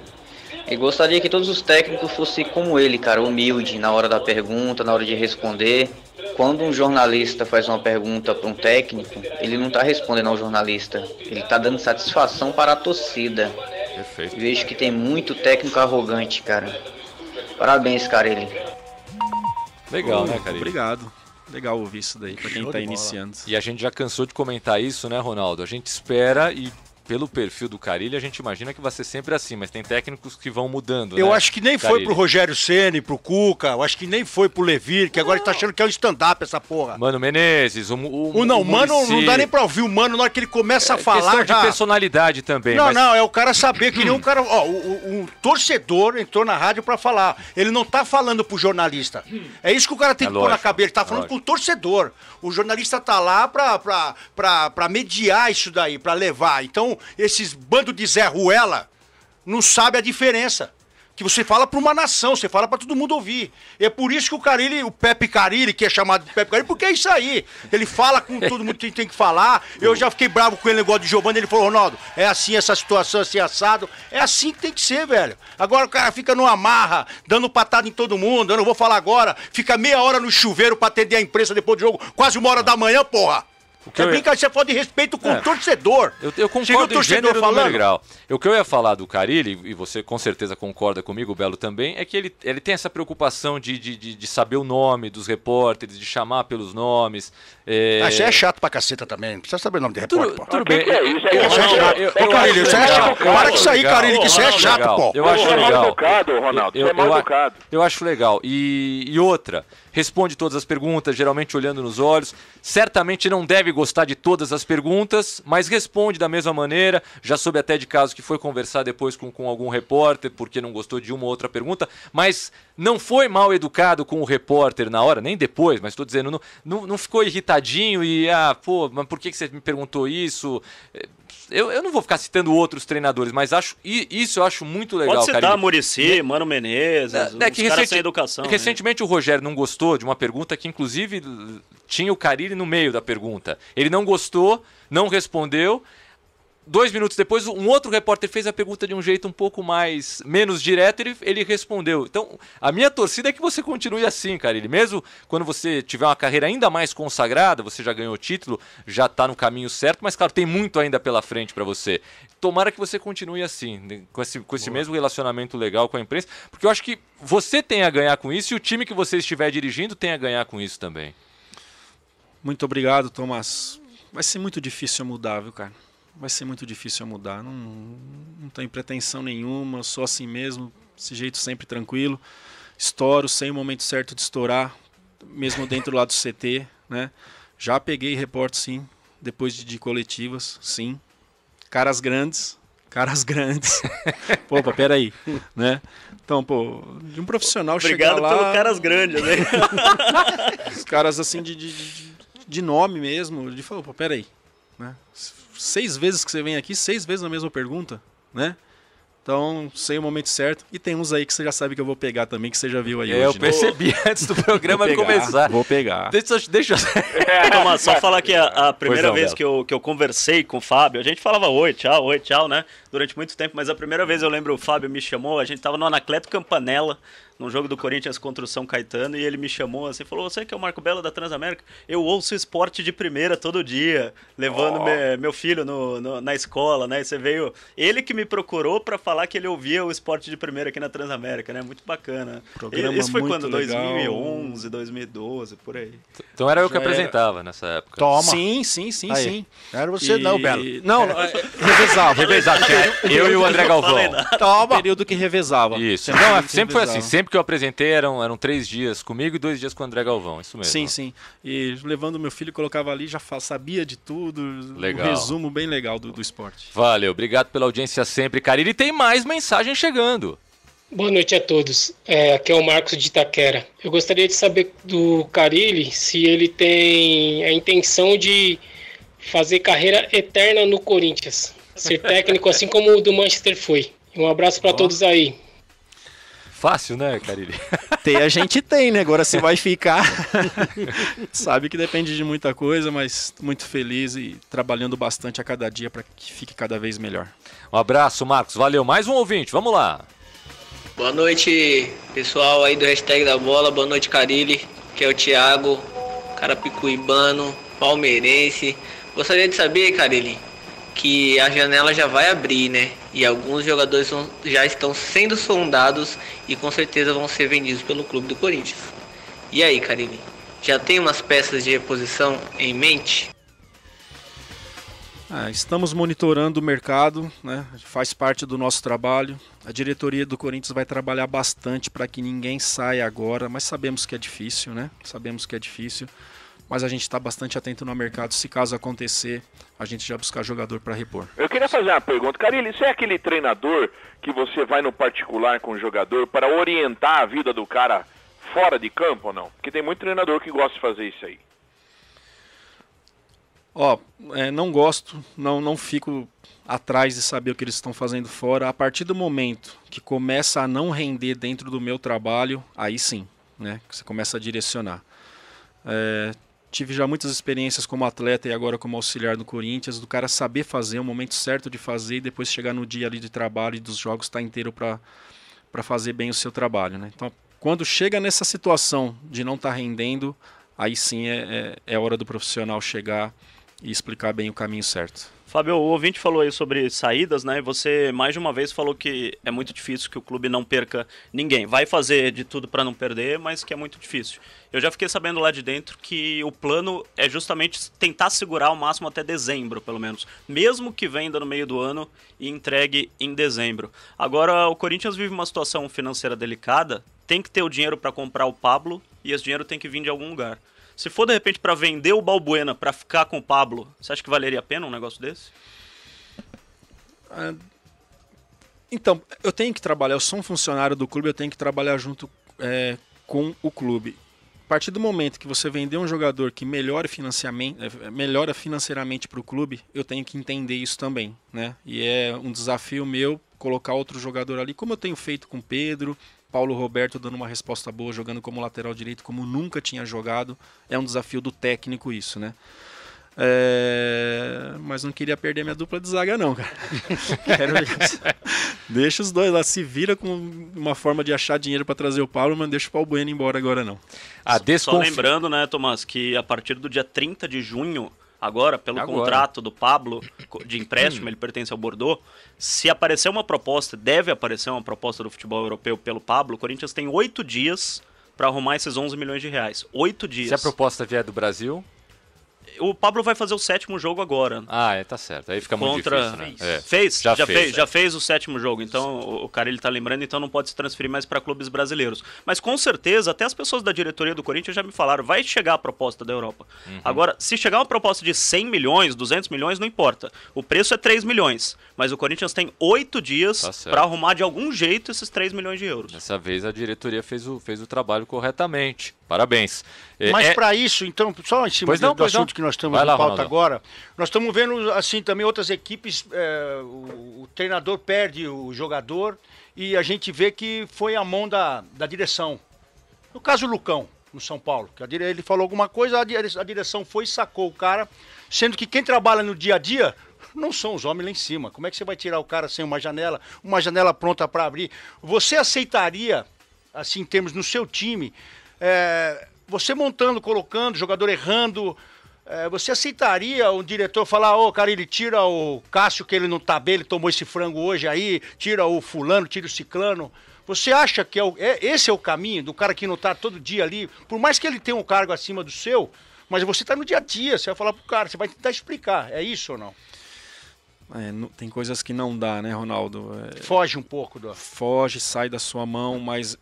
E gostaria que todos os técnicos fossem como ele, cara, humilde na hora da pergunta, na hora de responder. Quando um jornalista faz uma pergunta para um técnico, ele não está respondendo ao jornalista, ele está dando satisfação para a torcida. Perfeito. Vejo que tem muito técnico arrogante, cara. Parabéns, Carille. Legal, né, Carille? Obrigado. Legal ouvir isso daí, para quem está iniciando. E a gente já cansou de comentar isso, né, Ronaldo? A gente espera e... Pelo perfil do Carille, a gente imagina que vai ser sempre assim, mas tem técnicos que vão mudando. Eu né? acho que nem foi pro Rogério Ceni, pro Cuca, eu acho que nem foi pro Levir, que agora ele tá achando que é um stand-up essa porra. Mano Menezes, Mano, não dá nem pra ouvir o Mano na hora que ele começa a falar. Questão de personalidade também. Não, é o cara saber que nem um cara. Ó, o torcedor entrou na rádio pra falar. Ele não tá falando pro jornalista. É isso que o cara tem que pôr na cabeça. Ele tá falando pro torcedor. O jornalista tá lá pra mediar isso daí, pra levar. Então, esses bando de Zé Ruela não sabe a diferença. Que você fala para uma nação, você fala para todo mundo ouvir. E é por isso que o Carille, o Pepe Carille, que é chamado de Pepe Carille, porque é isso aí. Ele fala com todo mundo que tem que falar. Eu já fiquei bravo com ele, negócio de Giovanni. Ele falou, Ronaldo, é assim essa situação, assim assado. É assim que tem que ser, velho. Agora o cara fica numa marra, dando patada em todo mundo. Eu não vou falar agora. Fica meia hora no chuveiro para atender a imprensa depois do jogo, quase 1h da manhã, porra. brincadeira, você fala de respeito com o torcedor. Eu concordo em gênero e número grau. O que eu ia falar do Carille, e você com certeza concorda comigo, Belo, também, é que ele tem essa preocupação de saber o nome dos repórteres, de chamar pelos nomes. Isso é chato pra caceta também, não precisa saber o nome de repórter. Tudo bem. Carille, isso é chato. Para com isso aí, Carille, que isso é chato, pô. Eu acho legal. Você é mal educado, Ronaldo, você é mal educado. Eu acho legal. E outra, responde todas as perguntas, geralmente olhando nos olhos. Certamente não deve gostar de todas as perguntas, mas responde da mesma maneira. Já soube até de casos que foi conversar depois com algum repórter porque não gostou de uma ou outra pergunta, mas não foi mal educado com o repórter na hora, nem depois, mas estou dizendo, não ficou irritadinho e, mas por que você me perguntou isso? Eu não vou ficar citando outros treinadores, mas isso eu acho muito legal. Pode citar Muricy, Mano Menezes, os caras sem educação. Recentemente o Rogério não gostou de uma pergunta que inclusive tinha o Carille no meio da pergunta. Ele não gostou, não respondeu. 2 minutos depois, um outro repórter fez a pergunta de um jeito um pouco menos direto, ele respondeu. Então, a minha torcida é que você continue assim, Carille. Mesmo quando você tiver uma carreira ainda mais consagrada, você já ganhou o título, já está no caminho certo, mas, claro, tem muito ainda pela frente para você. Tomara que você continue assim, com esse mesmo relacionamento legal com a imprensa, porque eu acho que você tem a ganhar com isso e o time que você estiver dirigindo tem a ganhar com isso também. Muito obrigado, Tomás. Vai ser muito difícil mudar, viu, cara? Vai ser muito difícil mudar. Não tenho pretensão nenhuma, eu sou assim mesmo, desse jeito sempre tranquilo. Estouro, sei o momento certo de estourar, mesmo dentro lá do CT, né? Já peguei repórter, sim, depois de coletivas, sim. Caras grandes. Pô, peraí, né? Então, pô, de um profissional chegar lá... Obrigado pelo caras grandes, né? Os caras assim de nome mesmo, de falar, pô, peraí, né? 6 vezes que você vem aqui, 6 vezes a mesma pergunta, né? Então, sei o momento certo. E tem uns aí que você já sabe que eu vou pegar também, que você já viu aí hoje. Eu percebi antes do programa começar. Vou pegar. Deixa Tomás, só falar que a primeira vez que eu conversei com o Fábio, a gente falava oi, tchau, né? Durante muito tempo, mas a primeira vez eu lembro o Fábio me chamou, a gente tava no Anacleto Campanella, num jogo do Corinthians contra o São Caetano, e ele me chamou assim, falou, você que é o Marco Belo da Transamérica? Eu ouço esporte de primeira todo dia, levando meu filho na escola, né? E você veio... Ele que me procurou pra falar que ele ouvia o esporte de primeira aqui na Transamérica, né? Muito bacana. Isso foi quando? 2011, 2012, por aí. Então era eu que apresentava nessa época. Toma. Sim. Era você não, Belo. Não, revezava. Eu e o André Galvão. Toma. Período que revezava. Isso. Sempre foi assim. Sempre que eu apresentei eram 3 dias comigo e 2 dias com o André Galvão. Isso mesmo. Sim. E levando meu filho, colocava ali, já sabia de tudo. Legal. Um resumo bem legal do esporte. Valeu. Obrigado pela audiência sempre, Carille. E tem mais mensagem chegando. Boa noite a todos. Aqui é o Marcos de Itaquera. Eu gostaria de saber do Carille se ele tem a intenção de fazer carreira eterna no Corinthians. Ser técnico assim como o do Manchester foi. Um abraço para todos aí. Fácil, né, Carille? A gente tem, né? Agora se vai ficar. Sabe que depende de muita coisa, mas muito feliz e trabalhando bastante a cada dia para que fique cada vez melhor. Um abraço, Marcos. Valeu. Mais um ouvinte. Vamos lá. Boa noite, pessoal aí do Hashtag da Bola. Boa noite, Carille, que é o Thiago, carapicuibano, palmeirense. Gostaria de saber, Carille, que a janela já vai abrir, né? E alguns jogadores já estão sendo sondados e com certeza vão ser vendidos pelo clube do Corinthians. E aí, Carille, já tem umas peças de reposição em mente? Estamos monitorando o mercado, né? Faz parte do nosso trabalho. A diretoria do Corinthians vai trabalhar bastante para que ninguém saia agora, mas sabemos que é difícil, né? Mas a gente está bastante atento no mercado. Se caso acontecer, a gente já buscar jogador para repor. Eu queria fazer uma pergunta. Carille, você é aquele treinador que você vai no particular com o jogador para orientar a vida do cara fora de campo ou não? Porque tem muito treinador que gosta de fazer isso aí. Não gosto, não fico atrás de saber o que eles estão fazendo fora. A partir do momento que começa a não render dentro do meu trabalho, aí sim, né? Você começa a direcionar. Tive já muitas experiências como atleta e agora como auxiliar do Corinthians, do cara saber fazer, o momento certo de fazer e depois chegar no dia ali de trabalho e dos jogos estar inteiro para fazer bem o seu trabalho, né? Então, quando chega nessa situação de não estar rendendo, aí sim é hora do profissional chegar e explicar bem o caminho certo. Fábio, o ouvinte falou aí sobre saídas, né? E você mais de uma vez falou que é muito difícil que o clube não perca ninguém. Vai fazer de tudo para não perder, mas que é muito difícil. Eu já fiquei sabendo lá de dentro que o plano é justamente tentar segurar o máximo até dezembro, pelo menos. Mesmo que venda no meio do ano e entregue em dezembro. Agora, o Corinthians vive uma situação financeira delicada, tem que ter o dinheiro para comprar o Pablo e esse dinheiro tem que vir de algum lugar. Se for, de repente, para vender o Balbuena para ficar com o Pablo, você acha que valeria a pena um negócio desse? Então, eu tenho que trabalhar, eu sou um funcionário do clube, eu tenho que trabalhar junto com o clube. A partir do momento que você vender um jogador que melhora financeiramente para o clube, eu tenho que entender isso também, né? E é um desafio meu colocar outro jogador ali, como eu tenho feito com o Pedro, Paulo Roberto dando uma resposta boa, jogando como lateral direito, como nunca tinha jogado. É um desafio do técnico isso, né? Mas não queria perder minha dupla de zaga não, cara. Deixa os dois lá, se vira com uma forma de achar dinheiro para trazer o Paulo, mas não deixa o Balbuena embora agora não. Só lembrando, né, Tomás, que a partir do dia 30 de junho, agora, pelo contrato do Pablo de empréstimo, ele pertence ao Bordeaux, se aparecer uma proposta, deve aparecer uma proposta do futebol europeu pelo Pablo, o Corinthians tem 8 dias para arrumar esses 11 milhões de reais. 8 dias. Se a proposta vier do Brasil... O Pablo vai fazer o 7º jogo agora. Tá certo. Aí fica muito difícil, né? Já fez o 7º jogo. Então, o cara ele tá lembrando, então não pode se transferir mais para clubes brasileiros. Mas com certeza, até as pessoas da diretoria do Corinthians já me falaram, vai chegar a proposta da Europa. Agora, se chegar uma proposta de 100 milhões, 200 milhões, não importa. O preço é 3 milhões. Mas o Corinthians tem 8 dias para arrumar de algum jeito esses 3 milhões de euros. Dessa vez a diretoria fez o trabalho corretamente. Parabéns. Mas para isso, então, só em cima do assunto que nós estamos em pauta agora, nós estamos vendo assim também outras equipes, o treinador perde o jogador e a gente vê que foi a mão da direção. No caso, o Lucão, no São Paulo, que ele falou alguma coisa, a direção foi e sacou o cara, sendo que quem trabalha no dia a dia não são os homens lá em cima. Como é que você vai tirar o cara sem uma janela pronta para abrir? Você aceitaria, assim, em termos no seu time, você montando, colocando, jogador errando, você aceitaria o diretor falar, Carille, tira o Cássio que ele não tá bem, ele tomou esse frango hoje aí, tira o fulano, tira o ciclano. Você acha que esse é o caminho do cara que não tá todo dia ali, por mais que ele tenha um cargo acima do seu, mas você tá no dia a dia, você vai falar pro cara, você vai tentar explicar, é isso ou não? Tem coisas que não dá, né, Ronaldo? Foge um pouco. Foge, sai da sua mão, mas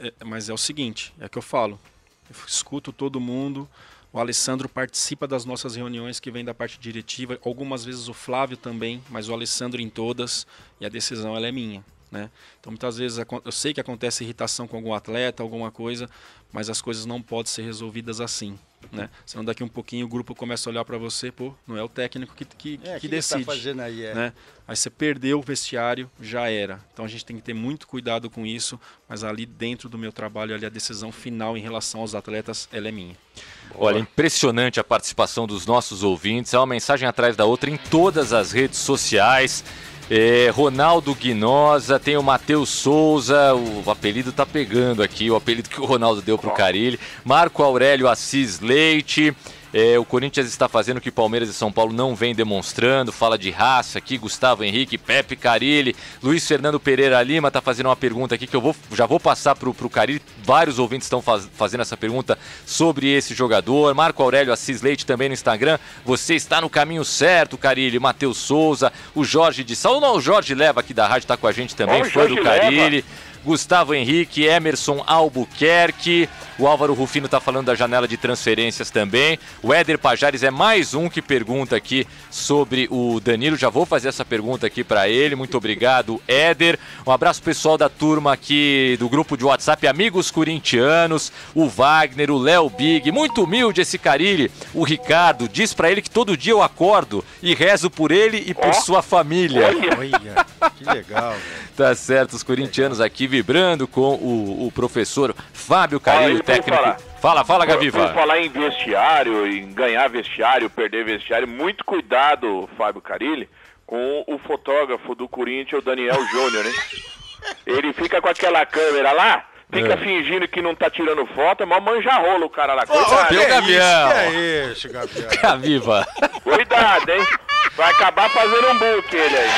é o seguinte, é que eu falo. Eu escuto todo mundo, o Alessandro participa das nossas reuniões que vem da parte diretiva, algumas vezes o Flávio também, mas o Alessandro em todas, e a decisão ela é minha, né? Então muitas vezes eu sei que acontece irritação com algum atleta, alguma coisa, mas as coisas não podem ser resolvidas assim, né? Senão daqui um pouquinho o grupo começa a olhar para você, não é o técnico que decide, tá fazendo aí, né? Aí você perdeu o vestiário, já era. Então a gente tem que ter muito cuidado com isso, mas ali dentro do meu trabalho, ali a decisão final em relação aos atletas, ela é minha. Olha, impressionante a participação dos nossos ouvintes, é uma mensagem atrás da outra em todas as redes sociais. Ronaldo Guinosa, tem o Matheus Souza, o apelido tá pegando aqui, o apelido que o Ronaldo deu pro Carille. Marco Aurélio Assis Leite, o Corinthians está fazendo o que Palmeiras e São Paulo não vem demonstrando, fala de raça aqui, Gustavo Henrique, Pepe Carille, Luiz Fernando Pereira Lima está fazendo uma pergunta aqui que eu já vou passar pro Carille, vários ouvintes estão fazendo essa pergunta sobre esse jogador. Marco Aurélio Assis Leite também no Instagram, você está no caminho certo, Carille. Matheus Souza, o Jorge de Sal, não, o Jorge Leva aqui da rádio está com a gente também, fã do Carille. Gustavo Henrique, Emerson Albuquerque, o Álvaro Rufino está falando da janela de transferências também, o Éder Pajares é mais um que pergunta aqui sobre o Danilo, já vou fazer essa pergunta aqui para ele, muito obrigado, Éder. Um abraço pessoal da turma aqui do grupo de WhatsApp Amigos Corintianos, o Wagner, o Léo Big, muito humilde esse Carille, o Ricardo, diz para ele que todo dia eu acordo e rezo por ele e por sua família. Olha, que legal, velho. Tá certo, os corintianos aqui vibrando com o professor Fábio Carille, técnico. Fala, Gaviva. Por falar em vestiário, em ganhar vestiário, perder vestiário, muito cuidado, Fábio Carille, com o fotógrafo do Corinthians, o Daniel Júnior, né? Ele fica com aquela câmera lá, fica fingindo que não tá tirando foto, é mó manja-rolo o cara lá. Cuidado, hein, Gabriel. Que é isso, Gabriel? Fica viva. Cuidado, hein? Vai acabar fazendo um book ele aí.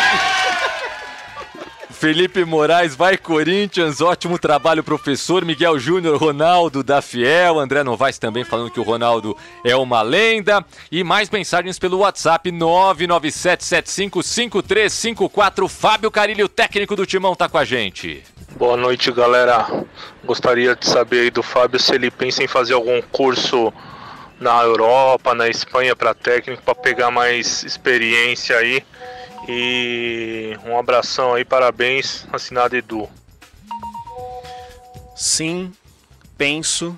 Felipe Moraes, vai Corinthians, ótimo trabalho, professor. Miguel Júnior, Ronaldo da Fiel, André Novaes também falando que o Ronaldo é uma lenda. E mais mensagens pelo WhatsApp 997755354. Fábio Carilli, o técnico do Timão, tá com a gente. Boa noite, galera. Gostaria de saber aí do Fábio se ele pensa em fazer algum curso na Europa, na Espanha para técnico, para pegar mais experiência aí. E um abração aí, parabéns, assinado Edu. Sim, penso.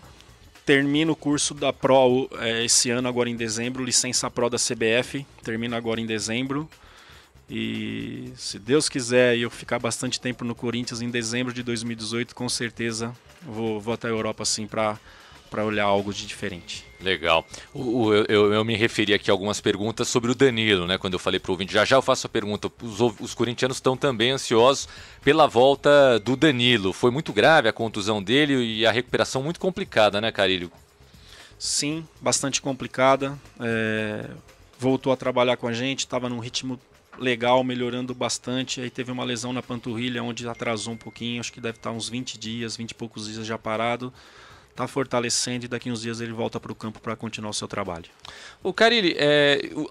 Termino o curso da Pro esse ano, agora em dezembro, licença Pro da CBF, termino agora em dezembro. E se Deus quiser eu ficar bastante tempo no Corinthians em dezembro de 2018, com certeza vou até a Europa assim para olhar algo de diferente. Legal. Eu me referi aqui a algumas perguntas sobre o Danilo, né? Quando eu falei para o ouvinte, já eu faço a pergunta. Os corintianos estão também ansiosos pela volta do Danilo. Foi muito grave a contusão dele e a recuperação muito complicada, né, Carilli? Sim, bastante complicada. Voltou a trabalhar com a gente, estava num ritmo legal, melhorando bastante. Aí teve uma lesão na panturrilha, onde atrasou um pouquinho. Acho que deve estar uns 20 dias, 20 e poucos dias já parado. Está fortalecendo e daqui uns dias ele volta para o campo para continuar o seu trabalho. O Carilli,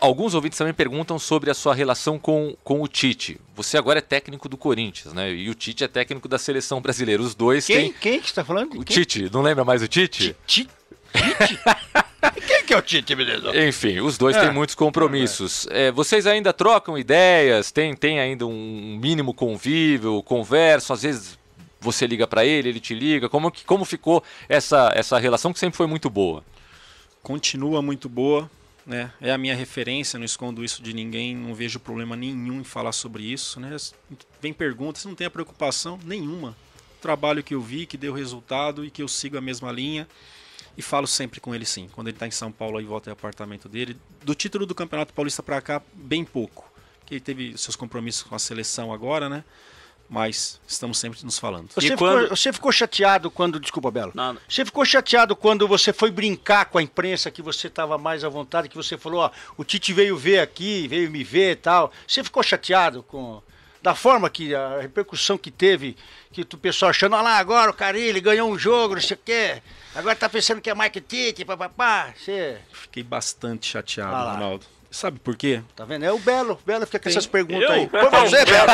alguns ouvintes também perguntam sobre a sua relação com o Tite. Você agora é técnico do Corinthians, né? E o Tite é técnico da seleção brasileira. Os dois têm... Quem que você está falando? O Tite, não lembra mais o Tite? Tite? Quem que é o Tite, beleza? Enfim, os dois têm muitos compromissos. Vocês ainda trocam ideias? Tem ainda um mínimo convívio, conversam, às vezes... Você liga para ele, ele te liga. Como ficou essa relação que sempre foi muito boa? Continua muito boa, né? É a minha referência, não escondo isso de ninguém, não vejo problema nenhum em falar sobre isso, né? Vem perguntas, não tem a preocupação nenhuma. O trabalho que eu vi, que deu resultado e que eu sigo a mesma linha e falo sempre com ele sim. Quando ele está em São Paulo, aí volta ao apartamento dele. Do título do Campeonato Paulista para cá, bem pouco. Porque ele teve seus compromissos com a seleção agora, né? Mas estamos sempre nos falando. Você ficou chateado quando... Desculpa, Belo. Não. Você ficou chateado quando você foi brincar com a imprensa, que você estava mais à vontade, que você falou, o Tite veio ver aqui, veio me ver e tal. Você ficou chateado da forma que a repercussão que teve, que o pessoal achando, olha lá, agora o Carilli ganhou um jogo, não sei o quê. Agora tá pensando que é Mike Tite, papapá. Fiquei bastante chateado, Ronaldo. Sabe por quê? Tá vendo? É o Belo fica com essas perguntas aí. Foi você, Belo.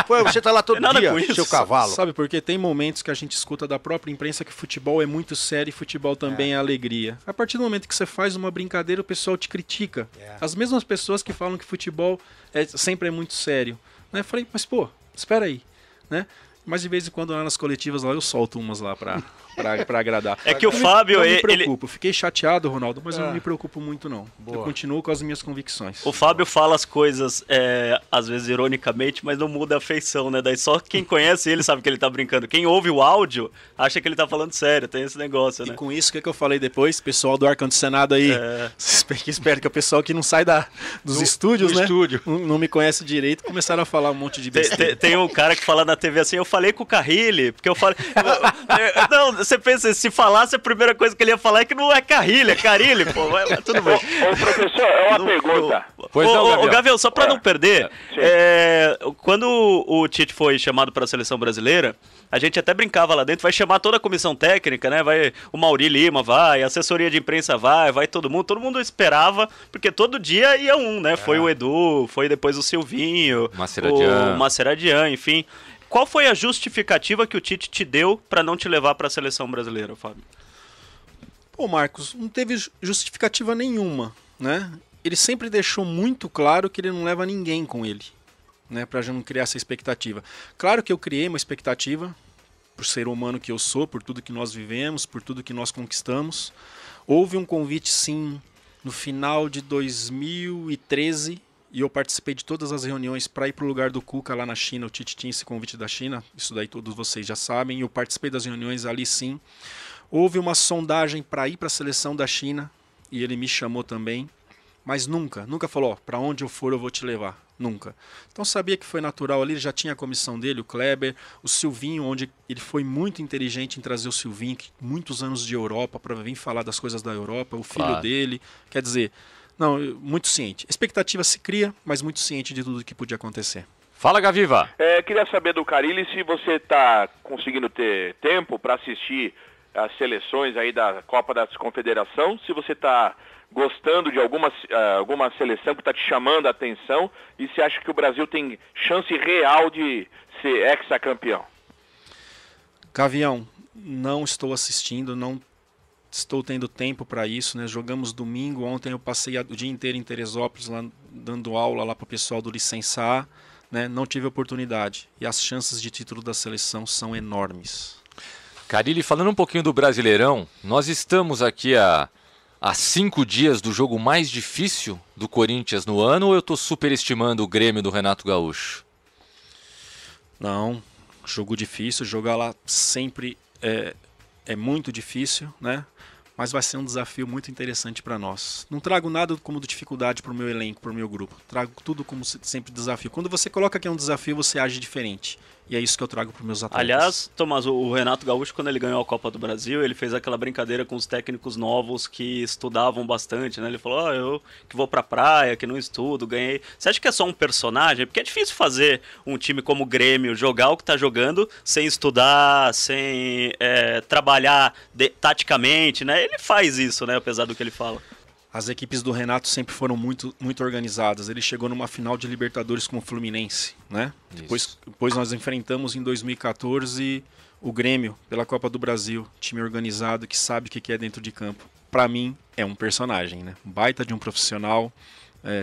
Foi, você tá lá todo dia, seu cavalo. Sabe por quê? Tem momentos que a gente escuta da própria imprensa que futebol é muito sério e futebol também é alegria. A partir do momento que você faz uma brincadeira, o pessoal te critica. As mesmas pessoas que falam que futebol sempre é muito sério. Né? Eu falei, mas pô, espera aí, né? Mas de vez em quando lá nas coletivas lá eu solto umas lá pra agradar. É que o Fábio... Não me preocupo. Fiquei chateado, Ronaldo, mas eu não me preocupo muito não. Boa. Eu continuo com as minhas convicções. O Fábio fala as coisas, às vezes ironicamente, mas não muda a feição, né? Daí só quem conhece ele sabe que ele tá brincando. Quem ouve o áudio acha que ele tá falando sério, tem esse negócio, né? E com isso, o que eu falei depois? Pessoal do ar-condicionado aí, espero que o pessoal que não sai dos estúdios, né? Não me conhece direito, começaram a falar um monte de besteira. Tem um cara que fala na TV assim, eu falei com o Carrilli, porque eu falei... não, você pensa, se falasse, a primeira coisa que ele ia falar é que não é Carrilli, é Carilli, pô, mas tudo bem. Ô, professor, é uma pergunta. Ô, Gabriel, só pra não perder, quando o Tite foi chamado para a seleção brasileira, a gente até brincava lá dentro, vai chamar toda a comissão técnica, né? Vai o Mauri Lima, vai, a assessoria de imprensa vai todo mundo esperava, porque todo dia ia né? Foi o Edu, foi depois o Silvinho, o Maceradian, enfim. Qual foi a justificativa que o Tite te deu para não te levar para a seleção brasileira, Fábio? Pô, Marcos, não teve justificativa nenhuma, né? Ele sempre deixou muito claro que ele não leva ninguém com ele, né? Para já não criar essa expectativa. Claro que eu criei uma expectativa, por ser humano que eu sou, por tudo que nós vivemos, por tudo que nós conquistamos. Houve um convite, sim, no final de 2013, e eu participei de todas as reuniões para ir para o lugar do Cuca lá na China. O Tite tinha esse convite da China, isso daí todos vocês já sabem. Eu participei das reuniões ali sim. Houve uma sondagem para ir para a seleção da China e ele me chamou também. mas nunca falou, para onde eu for eu vou te levar, nunca. Então sabia que foi natural ali, ele já tinha a comissão dele, o Kleber, o Silvinho, onde ele foi muito inteligente em trazer o Silvinho, que muitos anos de Europa, para vir falar das coisas da Europa, o filho dele, quer dizer, não, muito ciente. Expectativa se cria, mas muito ciente de tudo que podia acontecer. Fala, Gaviva. Queria saber do Carille se você está conseguindo ter tempo para assistir as seleções aí da Copa da Confederação, se você está gostando de alguma seleção que está te chamando a atenção e se acha que o Brasil tem chance real de ser hexacampeão. Gavião, não estou assistindo, não estou tendo tempo para isso, né? Jogamos domingo, ontem eu passei o dia inteiro em Teresópolis lá, dando aula lá para o pessoal do Licença A, né? Não tive oportunidade e as chances de título da seleção são enormes. Carille, falando um pouquinho do Brasileirão, nós estamos aqui há 5 dias do jogo mais difícil do Corinthians no ano, ou eu estou superestimando o Grêmio do Renato Gaúcho? Não, jogo difícil, jogar lá sempre é muito difícil, né? Mas vai ser um desafio muito interessante para nós. Não trago nada como dificuldade para o meu elenco, para o meu grupo. Trago tudo como sempre desafio. Quando você coloca que é um desafio, você age diferente. E é isso que eu trago para os meus atletas. Aliás, Tomás, o Renato Gaúcho, quando ele ganhou a Copa do Brasil, ele fez aquela brincadeira com os técnicos novos que estudavam bastante, né? Ele falou, eu que vou pra praia, que não estudo, ganhei. Você acha que é só um personagem? Porque é difícil fazer um time como o Grêmio jogar o que tá jogando sem estudar, sem trabalhar taticamente, né? Ele faz isso, né? Apesar do que ele fala. As equipes do Renato sempre foram muito organizadas. Ele chegou numa final de Libertadores com o Fluminense, né? Depois nós enfrentamos em 2014 o Grêmio pela Copa do Brasil. Time organizado que sabe o que é dentro de campo. Para mim, é um personagem, né? Baita de um profissional,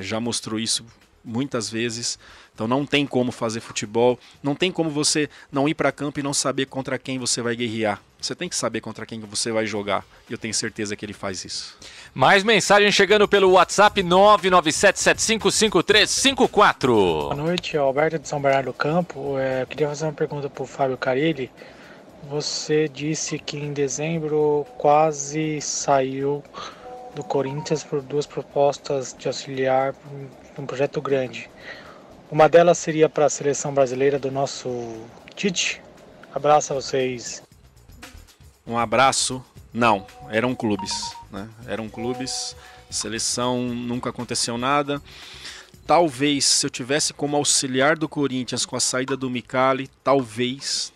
já mostrou isso muitas vezes. Então não tem como fazer futebol, não tem como você não ir para campo e não saber contra quem você vai guerrear. Você tem que saber contra quem você vai jogar. E eu tenho certeza que ele faz isso. Mais mensagem chegando pelo WhatsApp 997755354. Boa noite, Alberto de São Bernardo do Campo. Eu queria fazer uma pergunta para o Fábio Carille. Você disse que em dezembro quase saiu do Corinthians por 2 propostas de auxiliar para um projeto grande. Uma delas seria para a seleção brasileira do nosso Tite. Abraço a vocês. Um abraço. Não, eram clubes, né? Eram clubes, seleção nunca aconteceu nada. Talvez, se eu tivesse como auxiliar do Corinthians com a saída do Micali, talvez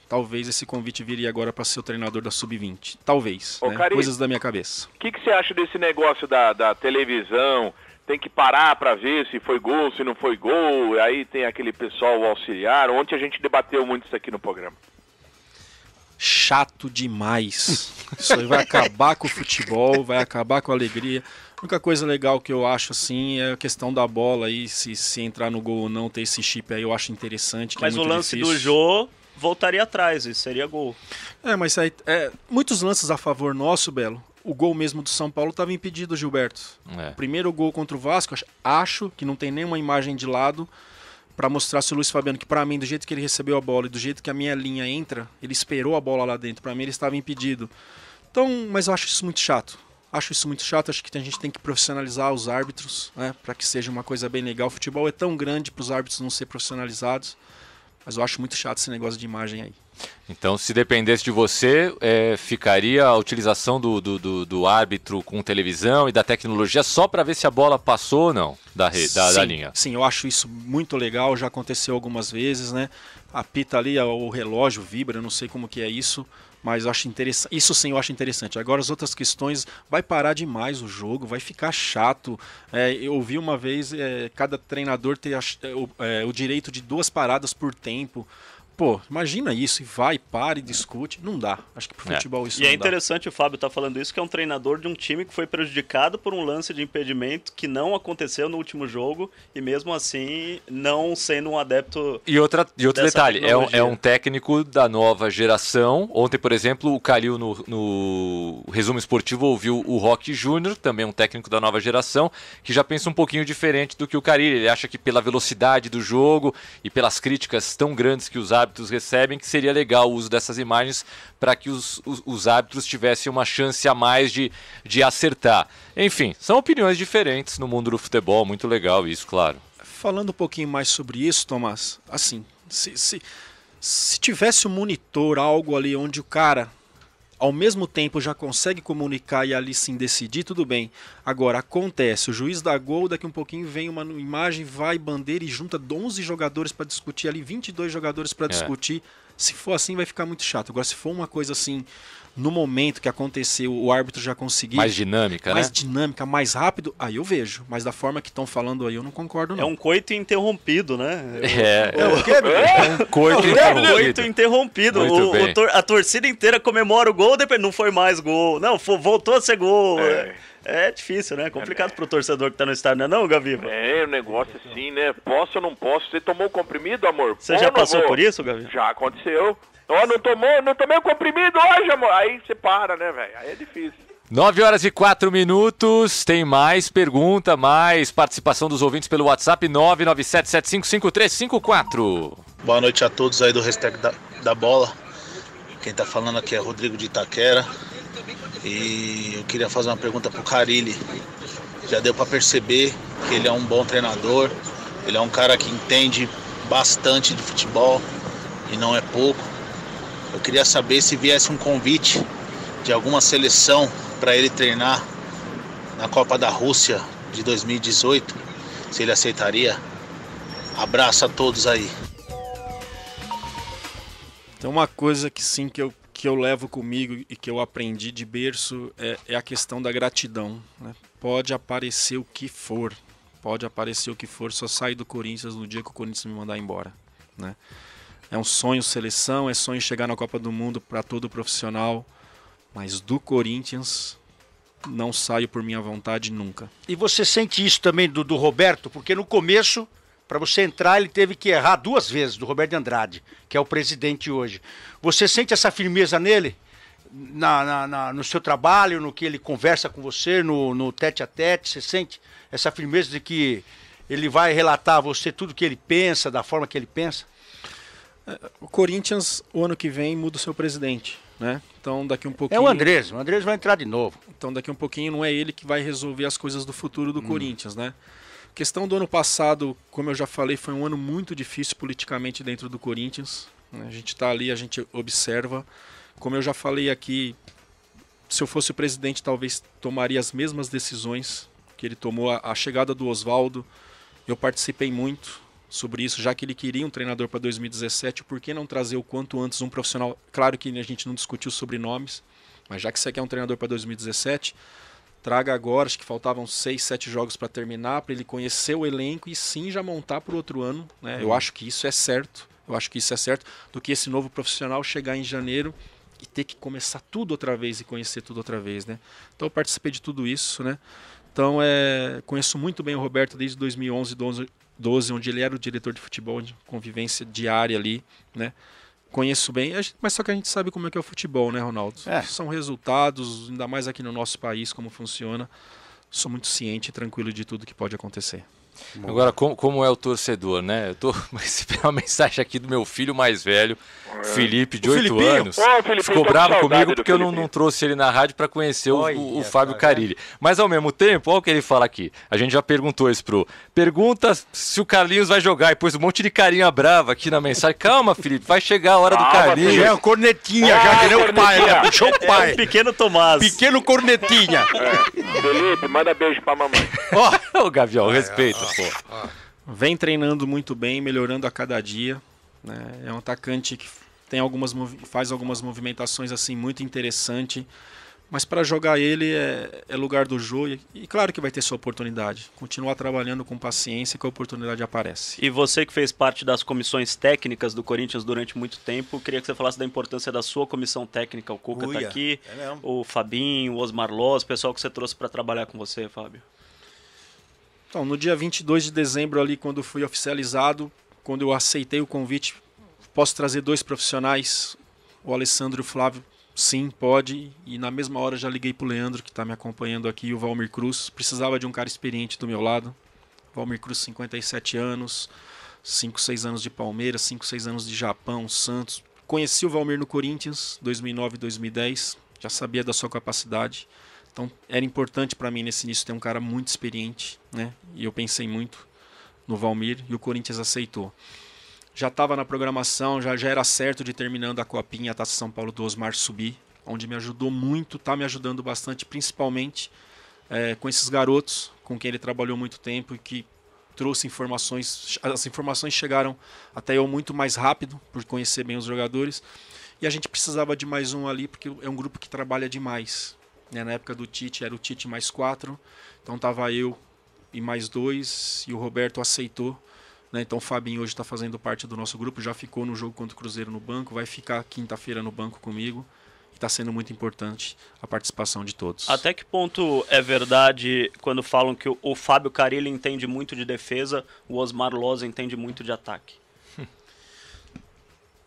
esse convite viria agora para ser o treinador da Sub-20. Talvez, né? Carille, coisas da minha cabeça. O que você acha desse negócio da televisão? Tem que parar para ver se foi gol, se não foi gol. Aí tem aquele pessoal auxiliar. Ontem a gente debateu muito isso aqui no programa. Chato demais. Isso aí vai acabar com o futebol, vai acabar com a alegria. A única coisa legal que eu acho assim é a questão da bola aí, se entrar no gol ou não, ter esse chip aí eu acho interessante. Mas o lance do Jô voltaria atrás, isso seria gol. Mas aí, muitos lances a favor nosso, Belo. O gol mesmo do São Paulo estava impedido, Gilberto. O primeiro gol contra o Vasco, acho que não tem nenhuma imagem de lado para mostrar se o Luiz Fabiano, que para mim, do jeito que ele recebeu a bola e do jeito que a minha linha entra, ele esperou a bola lá dentro. Para mim ele estava impedido. Então, mas eu acho isso muito chato. Acho que a gente tem que profissionalizar os árbitros, né, para que seja uma coisa bem legal. O futebol é tão grande para os árbitros não ser profissionalizados, mas eu acho muito chato esse negócio de imagem aí. Então, se dependesse de você, ficaria a utilização do árbitro com televisão e da tecnologia só para ver se a bola passou ou não da linha? Sim, eu acho isso muito legal, já aconteceu algumas vezes, né? Apita ali, o relógio vibra, eu não sei como que é isso, mas eu acho interessante. Isso sim eu acho interessante. Agora as outras questões, vai parar demais o jogo, vai ficar chato. Eu ouvi uma vez cada treinador ter o direito de 2 paradas por tempo. Pô, imagina isso, e para e discute, não dá. Acho que pro futebol isso não dá. E é interessante o Fábio estar falando isso, que é um treinador de um time que foi prejudicado por um lance de impedimento que não aconteceu no último jogo, e mesmo assim não sendo um adepto. E outro detalhe, é um técnico da nova geração. Ontem, por exemplo, o Calil no resumo esportivo ouviu o Roque Júnior, também um técnico da nova geração, que já pensa um pouquinho diferente do que o Carille. Ele acha que pela velocidade do jogo e pelas críticas tão grandes que os árbitros árbitros recebem, que seria legal o uso dessas imagens para que os árbitros tivessem uma chance a mais de acertar. Enfim, são opiniões diferentes no mundo do futebol, muito legal isso, claro. Falando um pouquinho mais sobre isso, Tomás, assim, se tivesse um monitor, algo ali onde o cara, ao mesmo tempo, já consegue comunicar e ali sim decidir, tudo bem. Agora, acontece, o juiz dá gol, daqui um pouquinho vem uma imagem, vai, bandeira e junta 11 jogadores para discutir ali, 22 jogadores para discutir. Se for assim, vai ficar muito chato. Agora, se for uma coisa assim, no momento que aconteceu, o árbitro já conseguiu... Mais dinâmica, mais dinâmica, mais rápido, aí eu vejo. Mas da forma que estão falando aí, eu não concordo, não. É um coito interrompido, né? É o quê, bebê? É um coito interrompido. A torcida inteira comemora o gol, depois não foi mais gol. Não, voltou a ser gol. É difícil, né? É complicado pro torcedor que tá no estádio, não, Gaviva? É, o negócio assim, né? Posso ou não posso? Você tomou o comprimido, amor? Você já passou por isso, Gaviva? Já aconteceu. Ó, não tomei o comprimido hoje, amor. Aí você para, né, velho? Aí é difícil. 9h04, tem mais pergunta, mais participação dos ouvintes pelo WhatsApp 997755354. Boa noite a todos aí do hashtag da bola. Quem tá falando aqui é Rodrigo de Itaquera. E eu queria fazer uma pergunta pro Carille. Já deu para perceber que ele é um bom treinador, ele é um cara que entende bastante de futebol e não é pouco. Eu queria saber se viesse um convite de alguma seleção para ele treinar na Copa da Rússia de 2018, se ele aceitaria. Abraço a todos aí. Tem uma coisa que sim que eu levo comigo e que eu aprendi de berço é a questão da gratidão, né? Pode aparecer o que for, só saio do Corinthians no dia que o Corinthians me mandar embora, né? É um sonho seleção, é sonho chegar na Copa do Mundo para todo profissional, mas do Corinthians não saio por minha vontade nunca. E você sente isso também do Roberto? Porque no começo, para você entrar, ele teve que errar 2 vezes, do Roberto Andrade, que é o presidente hoje. Você sente essa firmeza nele? No seu trabalho, no que ele conversa com você, no tete-a-tete? Você sente essa firmeza de que ele vai relatar a você tudo que ele pensa, da forma que ele pensa? O Corinthians, o ano que vem, muda o seu presidente, né? Então daqui um pouquinho... É o Andrés vai entrar de novo. Então daqui um pouquinho não é ele que vai resolver as coisas do futuro do Corinthians, né? A questão do ano passado, como eu já falei, foi um ano muito difícil politicamente dentro do Corinthians. A gente está ali, a gente observa. Como eu já falei aqui, se eu fosse o presidente, talvez tomaria as mesmas decisões que ele tomou. A chegada do Oswaldo, eu participei muito sobre isso, já que ele queria um treinador para 2017, por que não trazer o quanto antes um profissional? Claro que a gente não discutiu sobre nomes, mas já que você quer um treinador para 2017, traga agora, acho que faltavam 6, 7 jogos para terminar, para ele conhecer o elenco e sim já montar para o outro ano, né? Eu acho que isso é certo, do que esse novo profissional chegar em janeiro e ter que começar tudo outra vez e conhecer tudo outra vez, né? Então eu participei de tudo isso, né? Então conheço muito bem o Roberto desde 2011, 12, onde ele era o diretor de futebol, de convivência diária ali, né? Conheço bem, mas só que a gente sabe como é que é o futebol, né, Ronaldo? São resultados, ainda mais aqui no nosso país, como funciona. Sou muito ciente e tranquilo de tudo que pode acontecer. Agora, como é o torcedor, né? Eu tô recebendo uma mensagem aqui do meu filho mais velho, Felipe, de 8 anos. Ficou bravo comigo porque eu não trouxe ele na rádio para conhecer o Fábio Carille. Mas ao mesmo tempo, olha o que ele fala aqui. A gente já perguntou isso pergunta se o Carlinhos vai jogar. E pôs um monte de carinha brava aqui na mensagem. Calma, Felipe, vai chegar a hora do Carlinhos. Já é uma cornetinha, já que nem o pai, né? Puxou o pai. É um pequeno Tomás. Pequeno cornetinha. Felipe, manda beijo pra mamãe. Ô, Gavião, respeita, pô. Vem treinando muito bem, melhorando a cada dia, né? É um atacante que faz algumas movimentações assim muito interessante, mas para jogar ele é lugar do jogo e claro que vai ter sua oportunidade. Continuar trabalhando com paciência que a oportunidade aparece. E você que fez parte das comissões técnicas do Corinthians durante muito tempo, queria que você falasse da importância da sua comissão técnica. O Cuca está aqui, o Fabinho, o Osmar Loz, o pessoal que você trouxe para trabalhar com você, Fábio. Então, no dia 22 de dezembro, ali, quando fui oficializado, quando eu aceitei o convite, posso trazer 2 profissionais, o Alessandro e o Flávio? Sim, pode. E na mesma hora já liguei para o Leandro, que está me acompanhando aqui, e o Valmir Cruz. Precisava de um cara experiente do meu lado. Valmir Cruz, 57 anos, 5, 6 anos de Palmeiras, 5, 6 anos de Japão, Santos. Conheci o Valmir no Corinthians, 2009 e 2010. Já sabia da sua capacidade. Então era importante para mim nesse início ter um cara muito experiente, né? E eu pensei muito no Valmir e o Corinthians aceitou. Já estava na programação, já era certo de terminando a Copinha, a Taça São Paulo do Osmar subir, onde me ajudou muito, está me ajudando bastante, principalmente com esses garotos com quem ele trabalhou muito tempo e que trouxe informações. As informações chegaram até eu muito mais rápido, por conhecer bem os jogadores. E a gente precisava de mais um ali, porque é um grupo que trabalha demais. Né? Na época do Tite, era o Tite mais 4, então estava eu e mais 2, e o Roberto aceitou. Né? Então o Fabinho hoje está fazendo parte do nosso grupo, já ficou no jogo contra o Cruzeiro no banco, vai ficar quinta-feira no banco comigo. Está sendo muito importante a participação de todos. Até que ponto é verdade quando falam que o Fábio Carille entende muito de defesa, o Osmar Loza entende muito de ataque?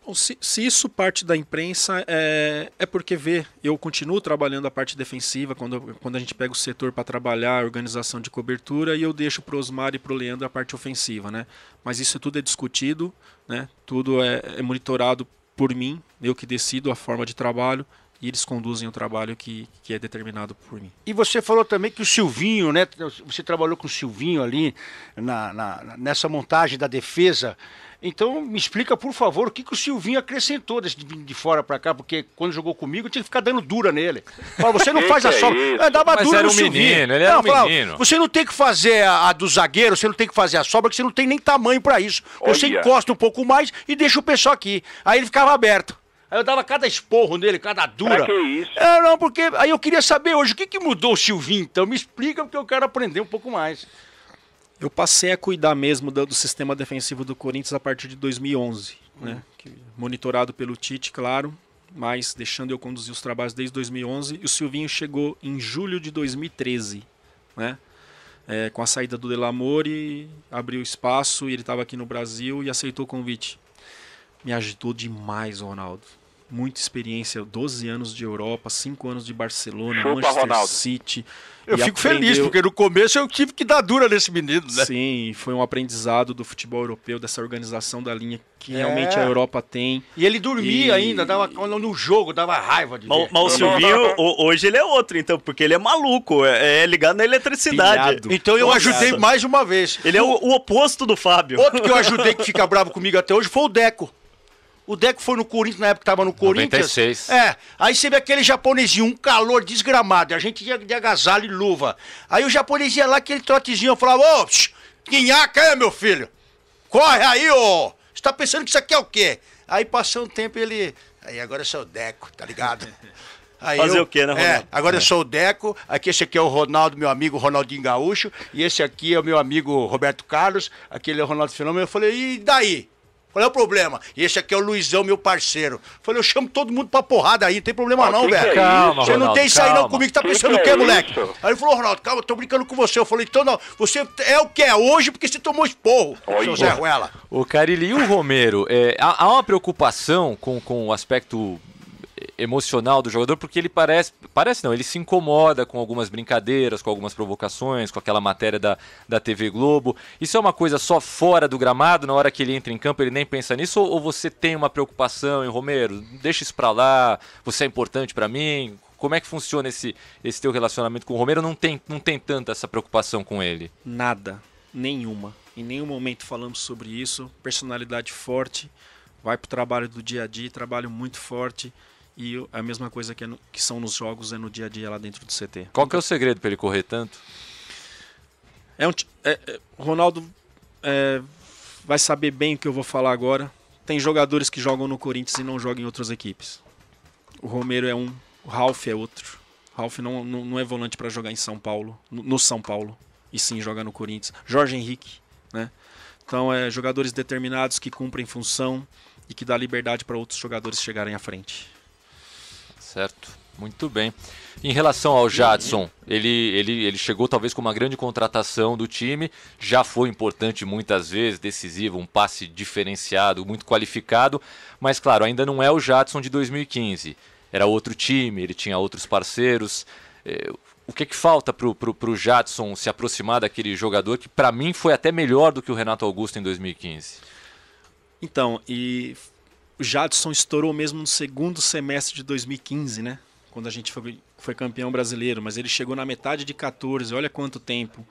Bom, se isso parte da imprensa, é porque eu continuo trabalhando a parte defensiva, quando a gente pega o setor para trabalhar a organização de cobertura, e eu deixo para o Osmar e para o Leandro a parte ofensiva. Né? Mas isso tudo é discutido, né? Tudo é monitorado por mim, eu que decido a forma de trabalho, e eles conduzem o trabalho que é determinado por mim. E você falou também que o Silvinho, né? Você trabalhou com o Silvinho ali nessa montagem da defesa. Então me explica, por favor, o que o Silvinho acrescentou de fora para cá, porque quando jogou comigo eu tinha que ficar dando dura nele. Fala, você não faz a sobra. Dava dura no Silvinho. Ele era um menino. Você não tem que fazer a do zagueiro, você não tem que fazer a sobra, porque você não tem nem tamanho para isso. Você encosta um pouco mais e deixa o pessoal aqui. Aí ele ficava aberto. Aí eu dava cada esporro nele, cada dura. Pra que isso? Não, porque aí eu queria saber hoje, o que mudou o Silvinho? Então me explica, porque eu quero aprender um pouco mais. Eu passei a cuidar mesmo do sistema defensivo do Corinthians a partir de 2011. Né? Monitorado pelo Tite, claro, mas deixando eu conduzir os trabalhos desde 2011. E o Silvinho chegou em julho de 2013, né? Com a saída do Delamore, abriu espaço e ele estava aqui no Brasil e aceitou o convite. Me ajudou demais, Ronaldo. Muita experiência, 12 anos de Europa, 5 anos de Barcelona, Manchester City. Eu fico feliz, porque no começo eu tive que dar dura nesse menino, né? Sim, foi um aprendizado do futebol europeu, dessa organização da linha que realmente a Europa tem. E ele dormia ainda, no jogo, dava raiva de ver. Mas o Silvinho, hoje ele é outro, então, porque ele é maluco, é ligado na eletricidade. Pilhado. Então eu ajudei mais uma vez. Ele é o oposto do Fábio. Outro que eu ajudei que fica bravo comigo até hoje foi o Deco. O Deco foi no Corinthians, na época que tava no Corinthians. 96. Aí você vê aquele japonesinho, um calor desgramado, a gente ia de agasalho e luva. Aí o japonês ia lá, aquele trotezinho, eu falava, ô, quinhaca é, meu filho? Corre aí, ô! Você tá pensando que isso aqui é o quê? Aí passou um tempo ele... Aí agora eu sou o Deco, tá ligado? Aí fazer o quê, né, Ronaldo? Agora eu sou o Deco, aqui esse aqui é o Ronaldo, meu amigo Ronaldinho Gaúcho, e esse aqui é o meu amigo Roberto Carlos, aquele é o Ronaldo Fenômeno. Eu falei, e daí? Qual é o problema? E esse aqui é o Luizão, meu parceiro. Falei, eu chamo todo mundo pra porrada aí, não tem problema não, velho. Calma, você não tem isso aí não comigo, tá pensando o quê, moleque? Isso? Aí ele falou, Ronaldo, calma, eu tô brincando com você. Eu falei, então não, você é o que é hoje porque você tomou esporro, seu Zé Ruela. O Carille e o Romero, há uma preocupação com o aspecto emocional do jogador, porque ele ele se incomoda com algumas brincadeiras, com algumas provocações, com aquela matéria da TV Globo. Isso é uma coisa só fora do gramado, na hora que ele entra em campo ele nem pensa nisso, ou você tem uma preocupação em Romero? Deixa isso pra lá, você é importante pra mim? Como é que funciona esse teu relacionamento com o Romero? Não tem tanta essa preocupação com ele? Nada, nenhuma. Em nenhum momento falamos sobre isso. Personalidade forte, vai pro trabalho do dia a dia, trabalho muito forte. E a mesma coisa que são nos jogos é no dia a dia lá dentro do CT. Qual que é o segredo para ele correr tanto? O Ronaldo vai saber bem o que eu vou falar agora. Tem jogadores que jogam no Corinthians e não jogam em outras equipes. O Romero é um, o Ralf é outro. O Ralf não é volante para jogar em São Paulo, no São Paulo, e sim joga no Corinthians. Jorge Henrique, né? Então, jogadores determinados que cumprem função e que dá liberdade para outros jogadores chegarem à frente. Certo, muito bem. Em relação ao Jadson, ele chegou talvez com uma grande contratação do time, já foi importante muitas vezes, decisivo, um passe diferenciado, muito qualificado, mas claro, ainda não é o Jadson de 2015. Era outro time, ele tinha outros parceiros. o que falta pro Jadson se aproximar daquele jogador que para mim foi até melhor do que o Renato Augusto em 2015? Então, e o Jadson estourou mesmo no segundo semestre de 2015, né? Quando a gente foi campeão brasileiro, mas ele chegou na metade de 14, olha quanto tempo.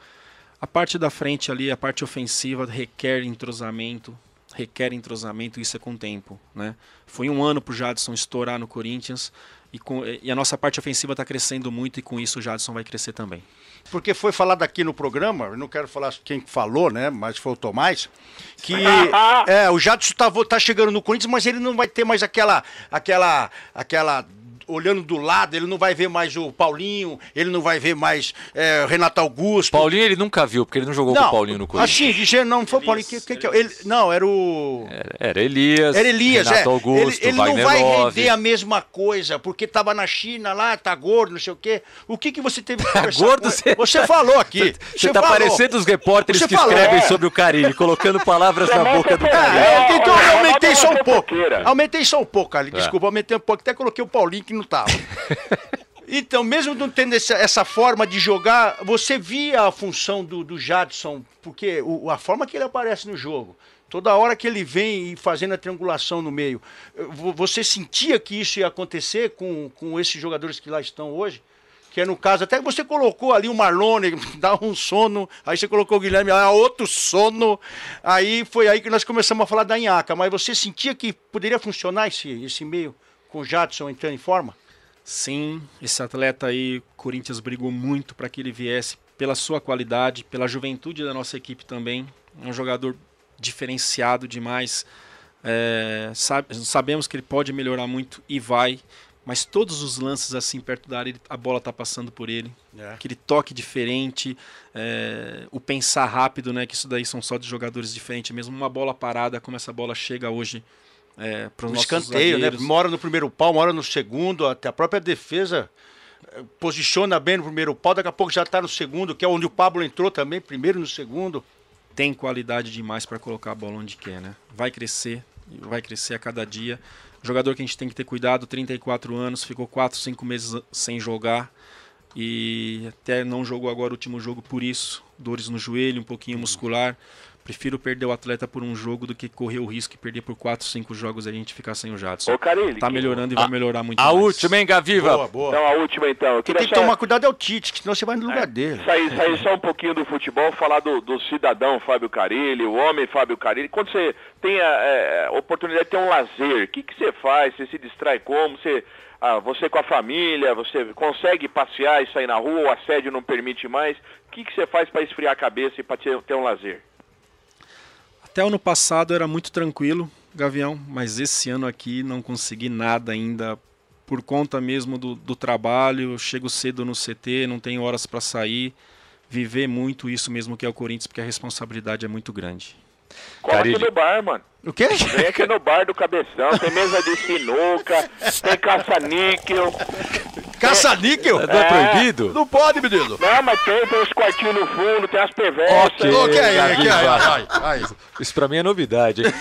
A parte da frente ali, a parte ofensiva requer entrosamento, isso é com o tempo, né? Foi um ano pro Jadson estourar no Corinthians e a nossa parte ofensiva está crescendo muito e com isso o Jadson vai crescer também. Porque foi falado aqui no programa, eu não quero falar quem falou, né? Mas foi o Tomás, que o Jadson tá chegando no Corinthians, mas ele não vai ter mais aquela olhando do lado, ele não vai ver mais o Paulinho, ele não vai ver mais o Renato Augusto. Paulinho ele nunca viu, porque ele não jogou com o Paulinho no Corinthians. Assim, dizendo, não foi o Paulinho. Não, era o... Era Elias, Renato Augusto, ele não vai render a mesma coisa, porque tava na China lá, tá gordo, não sei o quê. O que você teve que conversar gordo, Você falou aqui. Você tá parecendo os repórteres que escrevem sobre o Carille, colocando palavras na boca do Carille. Então eu aumentei só um pouco. Aumentei só um pouco, Carille. Desculpa, aumentei um pouco. Até coloquei o Paulinho que não tava. Então, mesmo não tendo essa forma de jogar, você via a função do Jadson, porque a forma que ele aparece no jogo, toda hora que ele vem e fazendo a triangulação no meio, você sentia que isso ia acontecer com esses jogadores que lá estão hoje? Que é no caso, até você colocou ali o Marlone, dá um sono, aí você colocou o Guilherme, outro sono, aí foi aí que nós começamos a falar da Inhaca, mas você sentia que poderia funcionar esse meio com o Jadson entrando em forma? Sim, esse atleta aí, o Corinthians brigou muito para que ele viesse pela sua qualidade, pela juventude da nossa equipe também. É um jogador diferenciado demais. Sabemos que ele pode melhorar muito e vai, mas todos os lances assim perto da área, a bola está passando por ele. Aquele toque diferente, o pensar rápido, né? Que isso daí são só de jogadores diferentes mesmo. Uma bola parada, como essa bola chega hoje. Um escanteio, né? Mora no primeiro pau, mora no segundo, até a própria defesa posiciona bem no primeiro pau, daqui a pouco já está no segundo, que é onde o Pablo entrou também, primeiro no segundo. Tem qualidade demais para colocar a bola onde quer, né? Vai crescer a cada dia. Jogador que a gente tem que ter cuidado, 34 anos, ficou 4, 5 meses sem jogar e até não jogou agora o último jogo por isso, dores no joelho, um pouquinho muscular. Prefiro perder o atleta por um jogo do que correr o risco de perder por 4, 5 jogos e a gente ficar sem o Jadson. Ô, Carille, tá melhorando e vai melhorar muito mais. A última, hein, Gaviva? Boa. Então, a última, então. Quem tem que tomar cuidado é o Tite, senão você vai no lugar dele. Sair só um pouquinho do futebol, falar do cidadão Fábio Carille, o homem Fábio Carille. Quando você tem a oportunidade de ter um lazer, o que você faz? Você se distrai como? Você com a família, você consegue passear e sair na rua, o assédio não permite mais. O que você faz para esfriar a cabeça e para ter um lazer? Até ano passado era muito tranquilo, Gavião, mas esse ano aqui não consegui nada ainda por conta mesmo do trabalho. Chego cedo no CT, não tenho horas para sair, viver muito isso mesmo que é o Corinthians, porque a responsabilidade é muito grande. Cola aqui no bar, mano. O quê? Vem aqui no bar do Cabeção, tem mesa de sinuca, tem caça-níquel. Caça-níquel? Não é proibido? Não pode, menino. Não, mas tem os quartinhos no fundo, tem as perversas. Isso pra mim é novidade, hein?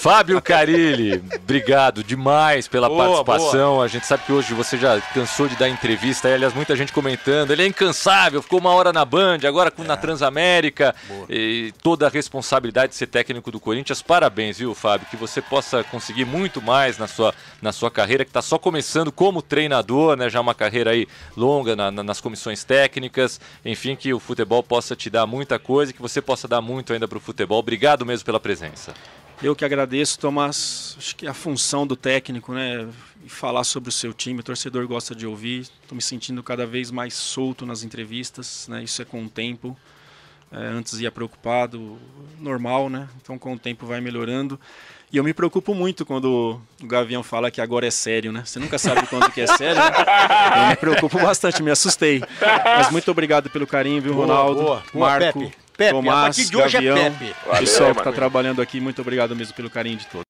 Fábio Carille, obrigado demais pela participação. Boa. A gente sabe que hoje você já cansou de dar entrevista, aliás, muita gente comentando. Ele é incansável, ficou uma hora na Band, agora na Transamérica. E toda a responsabilidade de ser técnico do Corinthians. Parabéns, viu, Fábio? Que você possa conseguir muito mais na sua carreira, que está só começando como treinador, né? Já uma carreira aí longa nas comissões técnicas. Enfim, que o futebol possa te dar muita coisa e que você possa dar muito ainda para o futebol. Obrigado mesmo pela presença. Eu que agradeço, Tomás. Acho que a função do técnico, né, falar sobre o seu time, o torcedor gosta de ouvir. Estou me sentindo cada vez mais solto nas entrevistas, né? Isso é com o tempo. Antes ia preocupado, normal, né? Então com o tempo vai melhorando. E eu me preocupo muito quando o Gavião fala que agora é sério, né? Você nunca sabe quando que é sério, né? Eu me preocupo bastante, me assustei. Mas muito obrigado pelo carinho, viu, Ronaldo, Marco, Pepe, Tomás, a partir de hoje Gavião, é Pepe. Pessoal que está trabalhando aqui, muito obrigado mesmo pelo carinho de todos.